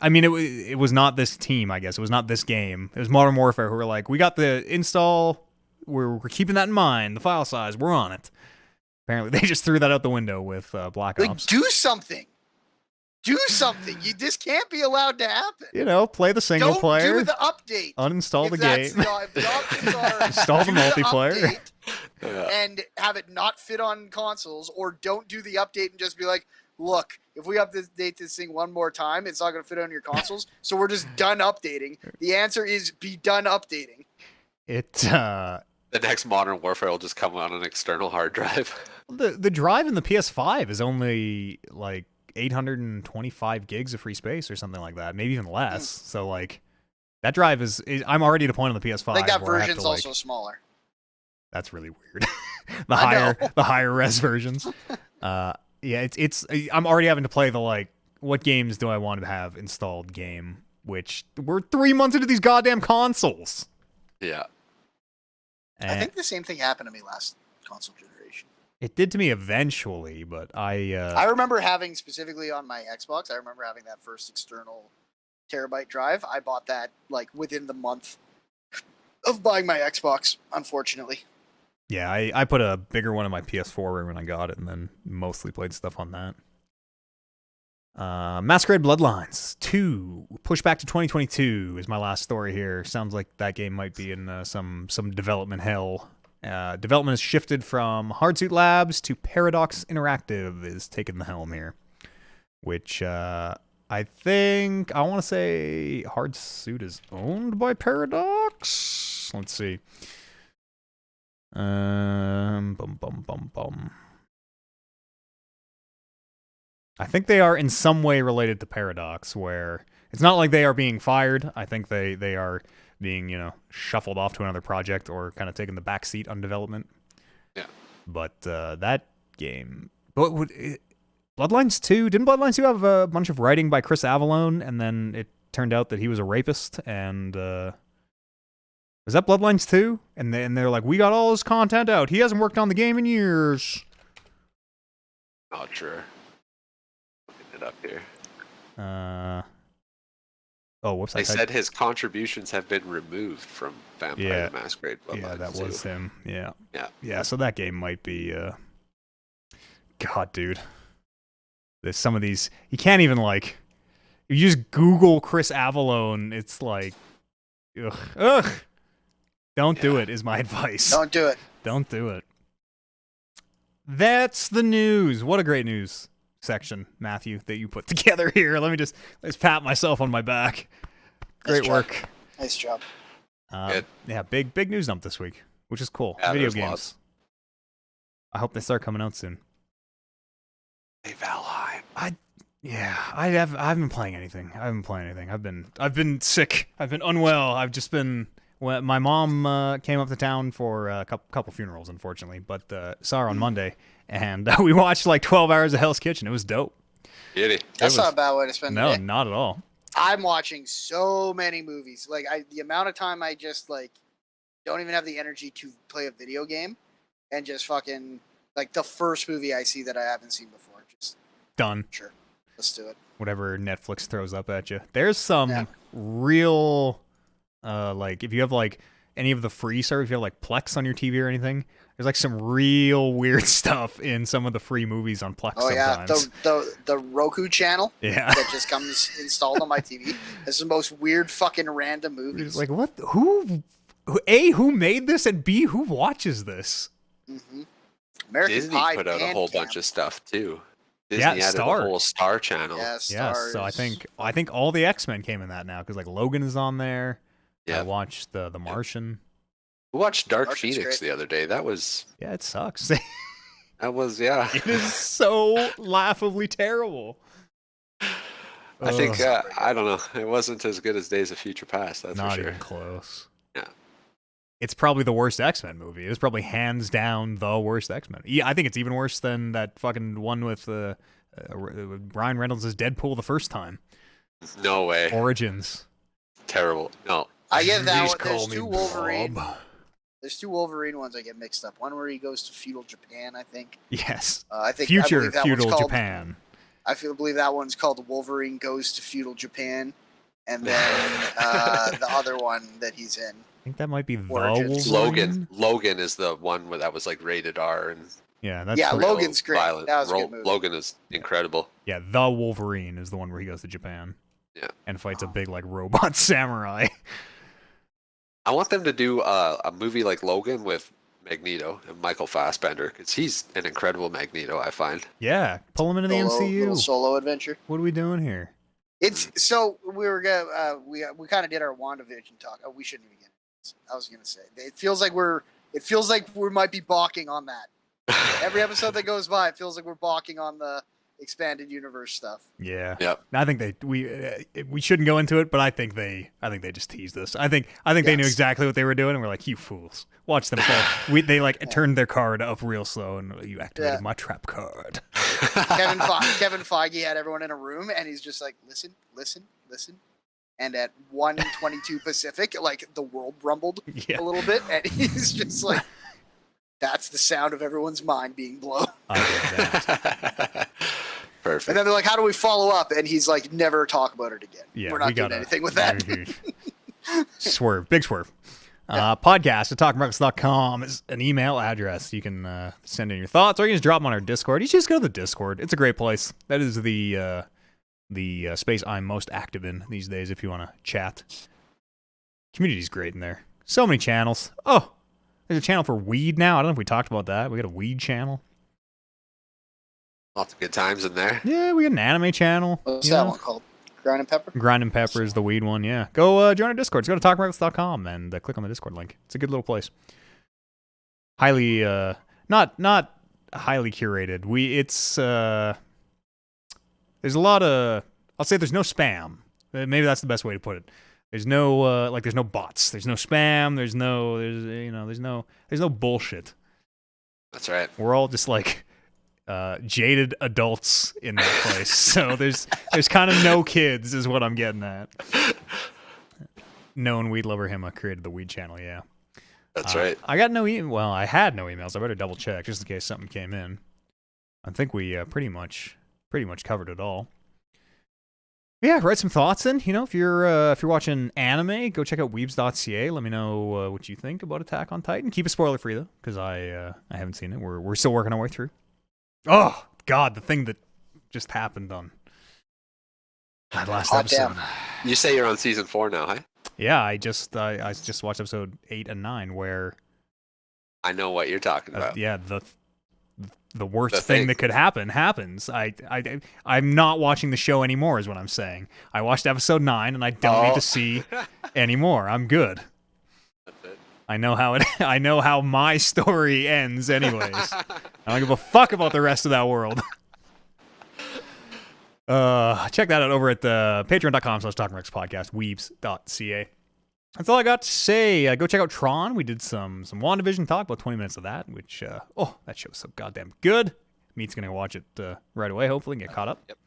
Speaker 1: I mean, it was not this team. I guess it was not this game. It was Modern Warfare who were like, we got the install. We're keeping that in mind. The file size, we're on it. Apparently, they just threw that out the window with Black Ops.
Speaker 2: Do something. Do something. This can't be allowed to happen.
Speaker 1: Play the single player.
Speaker 2: Don't do the update.
Speaker 1: Uninstall the game.
Speaker 2: If the options are
Speaker 1: install the multiplayer.
Speaker 2: And have it not fit on consoles, or don't do the update and just be like, look, if we update this thing one more time, it's not going to fit on your consoles, so we're just done updating. The answer is be done updating.
Speaker 3: The next Modern Warfare will just come on an external hard drive.
Speaker 1: The drive in the PS5 is only 825 gigs of free space or something like that, maybe even less. So that drive is I'm already at a point on the PS5.
Speaker 2: I think that version's also smaller.
Speaker 1: That's really weird. the higher res versions. It's I'm already having to play the what games do I want to have installed game, which we're 3 months into these goddamn consoles.
Speaker 3: Yeah.
Speaker 2: I think the same thing happened to me last console generation.
Speaker 1: It did to me eventually, but
Speaker 2: I remember having, specifically on my Xbox, I remember having that first external terabyte drive. I bought that within the month of buying my Xbox, unfortunately.
Speaker 1: Yeah, I put a bigger one in my PS4 when I got it, and then mostly played stuff on that. Masquerade Bloodlines 2, pushed back to 2022 is my last story here. Sounds like that game might be in some development hell. Development has shifted from Hardsuit Labs to Paradox Interactive is taking the helm here. Which, I think, I want to say Hardsuit is owned by Paradox? Let's see. I think they are in some way related to Paradox, where it's not like they are being fired. I think they are being, shuffled off to another project or kind of taking the back seat on development.
Speaker 3: Yeah.
Speaker 1: But that game... Bloodlines 2? Didn't Bloodlines 2 have a bunch of writing by Chris Avellone, and then it turned out that he was a rapist, and... was that Bloodlines 2? And they're like, we got all his content out. He hasn't worked on the game in years.
Speaker 3: Not sure. Up here.
Speaker 1: Whoops!
Speaker 3: They said his contributions have been removed from Vampire the Masquerade Bloodlines.
Speaker 1: Yeah, that was him. Yeah.
Speaker 3: Yeah.
Speaker 1: So that game might be. God, dude. There's some of these. You can't even if you just Google Chris Avellone, it's ugh. Don't do it. Is my advice.
Speaker 2: Don't do it.
Speaker 1: Don't do it. That's the news. What a great news section, Matthew, that you put together here. Let's pat myself on my back. Great work.
Speaker 2: Nice job.
Speaker 1: Yeah, big news dump this week, which is cool.
Speaker 3: Yeah,
Speaker 1: Video games.
Speaker 3: Lots.
Speaker 1: I hope they start coming out soon.
Speaker 3: Hey, Valheim.
Speaker 1: I haven't been playing anything. I've been sick. I've been unwell. I've just been. Well, my mom came up to town for a couple funerals, unfortunately, but saw her on Monday, and we watched 12 hours of Hell's Kitchen. It was dope.
Speaker 3: Really?
Speaker 2: That's not a bad way to spend the day.
Speaker 1: No, not at all.
Speaker 2: I'm watching so many movies. Like the amount of time I just like don't even have the energy to play a video game, and just fucking like the first movie I see that I haven't seen before. Just
Speaker 1: Done.
Speaker 2: sure, let's do it.
Speaker 1: Whatever Netflix throws up at you. There's some real, like if you have like any of the free service, if you have like Plex on your TV or anything, there's like some real weird stuff in some of the free movies on Plex sometimes.
Speaker 2: The Roku channel
Speaker 1: Yeah.
Speaker 2: that just comes installed on my TV. It's the most weird fucking random
Speaker 1: It's
Speaker 2: movies.
Speaker 1: like, what? Who made this? And B, who watches this?
Speaker 2: Mm-hmm. American
Speaker 3: Disney
Speaker 2: Pie
Speaker 3: put out a whole
Speaker 2: Bandcamp.
Speaker 3: bunch of stuff too. Disney
Speaker 1: Yeah,
Speaker 3: added
Speaker 1: Star.
Speaker 3: a whole Star channel.
Speaker 2: Yeah,
Speaker 1: Yes,
Speaker 2: Stars.
Speaker 1: so I think all the X-Men came in that now, because like Logan is on there.
Speaker 3: Yeah.
Speaker 1: I watched the Martian.
Speaker 3: We watched Dark
Speaker 2: Martian's
Speaker 3: Phoenix
Speaker 2: great.
Speaker 3: the other day. That was
Speaker 1: Yeah, it sucks.
Speaker 3: yeah.
Speaker 1: It is so laughably terrible.
Speaker 3: I think
Speaker 1: Ugh.
Speaker 3: I don't know. It wasn't as good as Days of Future Past. That's
Speaker 1: Not
Speaker 3: for sure.
Speaker 1: even close.
Speaker 3: Yeah.
Speaker 1: It's probably the worst X-Men movie. It's probably hands down the worst X-Men. Yeah, I think it's even worse than that fucking one with Ryan Reynolds' Deadpool the first time.
Speaker 3: No way.
Speaker 1: Origins.
Speaker 3: Terrible. No.
Speaker 2: I get that
Speaker 1: Please
Speaker 2: one. There's
Speaker 1: call me
Speaker 2: two Wolverine.
Speaker 1: Bob.
Speaker 2: There's two Wolverine ones I get mixed up. One where he goes to feudal Japan, I think.
Speaker 1: Yes.
Speaker 2: I
Speaker 1: Future
Speaker 2: believe that
Speaker 1: feudal
Speaker 2: one's called,
Speaker 1: Japan.
Speaker 2: believe that one's called Wolverine Goes to Feudal Japan, and then the other one that he's in.
Speaker 1: I think that might be the
Speaker 2: Origins.
Speaker 1: Wolverine.
Speaker 3: Logan is the one that was like rated R and
Speaker 1: Yeah, that's
Speaker 2: Yeah,
Speaker 1: the,
Speaker 2: Logan's great.
Speaker 3: violent.
Speaker 2: That was a good movie.
Speaker 3: Logan is incredible.
Speaker 1: yeah, the Wolverine is the one where he goes to Japan.
Speaker 3: Yeah.
Speaker 1: And fights a big like robot samurai.
Speaker 3: I want them to do a movie like Logan with Magneto and Michael Fassbender, because he's an incredible Magneto, I find.
Speaker 1: Yeah, pull him into the MCU.
Speaker 2: Little solo adventure.
Speaker 1: What are we doing here?
Speaker 2: It's so we were gonna we kind of did our WandaVision talk. Oh, we shouldn't even get into this. I was gonna say it feels like we might be balking on that. Every episode that goes by, it feels like we're balking on the expanded universe stuff.
Speaker 1: Yeah.
Speaker 3: Yep.
Speaker 1: I think we shouldn't go into it, but I think they just teased us. I think they knew
Speaker 2: Yes.
Speaker 1: exactly what they were doing, and we're like, you fools, watch them fall. They like turned their card up real slow, and you activated my trap card.
Speaker 2: Kevin Feige had everyone in a room, and he's just like, listen. And at 1:22 Pacific, like the world rumbled
Speaker 1: Yeah.
Speaker 2: a little bit, and he's just like, that's the sound of everyone's mind being blown.
Speaker 1: I get that.
Speaker 3: Perfect.
Speaker 2: And then they're like, how do we follow up? And he's like, never talk about it again.
Speaker 1: Yeah,
Speaker 2: We're not
Speaker 1: we
Speaker 2: doing
Speaker 1: gotta-
Speaker 2: anything with that.
Speaker 1: Swerve, big swerve. Podcast at talkingrucks.com is an email address. You can send in your thoughts, or you can just drop them on our Discord. You should just go to the Discord. It's a great place. That is the space I'm most active in these days if you want to chat. Community's great in there. So many channels. Oh, there's a channel for weed now. I don't know if we talked about that. We got a weed channel.
Speaker 3: Lots of good times in there.
Speaker 1: Yeah, we got an anime channel.
Speaker 2: What's
Speaker 1: you
Speaker 2: that
Speaker 1: know?
Speaker 2: one called? Grind and Pepper?
Speaker 1: Grind and Pepper is the weed one, yeah. Go join our Discord. Just go to talkingrucks.com and click on the Discord link. It's a good little place. Highly, not highly curated. There's a lot of, I'll say there's no spam. Maybe that's the best way to put it. There's no, there's no bots. There's no spam. There's no bullshit.
Speaker 3: That's right.
Speaker 1: We're all just like jaded adults in that place. So there's kind of no kids is what I'm getting at. Known weed lover Hima created the weed channel, yeah.
Speaker 3: That's right.
Speaker 1: I got no well, I had no emails. I better double check just in case something came in. I think we pretty much covered it all. Yeah, write some thoughts in. You know, if you're watching anime, go check out weebs.ca. Let me know what you think about Attack on Titan. Keep it spoiler free though, because I haven't seen it. We're still working our way through. Oh God, the thing that just happened on that last
Speaker 2: Hot
Speaker 1: episode.
Speaker 2: damn.
Speaker 3: You say you're on season 4 now, huh?
Speaker 1: Yeah, I just watched episode 8 and 9 where
Speaker 3: I know what you're talking about.
Speaker 1: the worst
Speaker 3: The
Speaker 1: thing
Speaker 3: thing.
Speaker 1: that could happen happens. I'm not watching the show anymore is what I'm saying. I watched episode 9 and I don't need to see anymore. I'm good.
Speaker 3: That's it.
Speaker 1: I know how my story ends anyways. I don't give a fuck about the rest of that world. Check that out over at patreon.com/talkingruckspodcast, weebs.ca. That's all I got to say. Go check out Tron. We did some WandaVision talk, about 20 minutes of that, which, that show's so goddamn good. Meat's going to watch it right away, hopefully, and get caught up.
Speaker 3: Yep.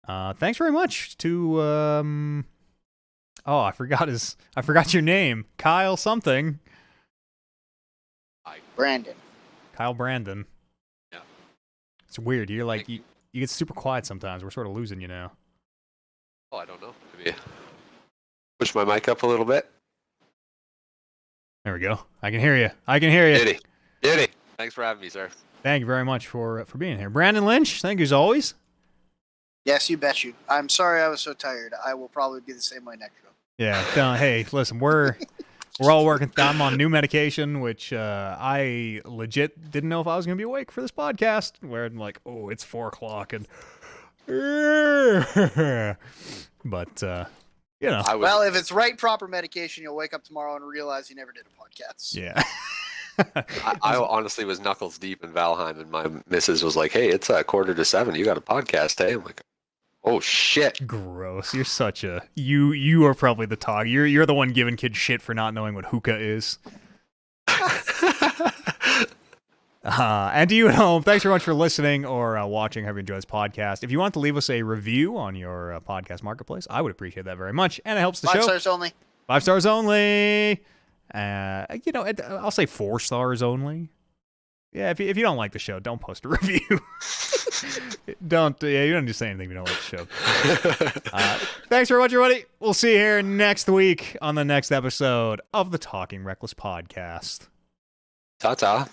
Speaker 1: Thanks very much to I forgot your name. Kyle something.
Speaker 2: Brandon.
Speaker 1: Kyle Brandon.
Speaker 3: Yeah.
Speaker 1: It's weird. You're like you get super quiet sometimes. We're sort of losing you now.
Speaker 3: Oh, I don't know. Maybe push my mic up a little bit.
Speaker 1: There we go. I can hear you.
Speaker 3: Diddy. Thanks for having me, sir.
Speaker 1: Thank you very much for being here. Brandon Lynch, thank you as always.
Speaker 2: Yes, you bet you. I'm sorry I was so tired. I will probably be the same way next show.
Speaker 1: Yeah. Hey, listen, we're all working. I'm on new medication, which I legit didn't know if I was going to be awake for this podcast. Where I'm like, oh, it's 4:00 and. But
Speaker 2: Well, if it's right proper medication, you'll wake up tomorrow and realize you never did a podcast.
Speaker 1: Yeah.
Speaker 3: I honestly was knuckles deep in Valheim, and my missus was like, "Hey, it's 6:45. You got a podcast, hey?" I'm like, "Oh shit!"
Speaker 1: Gross. You're such a you are probably the talk. You're the one giving kids shit for not knowing what hookah is. And to you at home, thanks very much for listening or watching. However you enjoy this podcast. If you want to leave us a review on your podcast marketplace, I would appreciate that very much, and it helps the show.
Speaker 2: 5 stars only.
Speaker 1: 5 stars only. I'll say 4 stars only. Yeah, if you don't like the show, don't post a review. You don't just say anything if you don't like the show. Thanks very much, everybody. We'll see you here next week on the next episode of the Talking Reckless podcast.
Speaker 3: Ta-ta.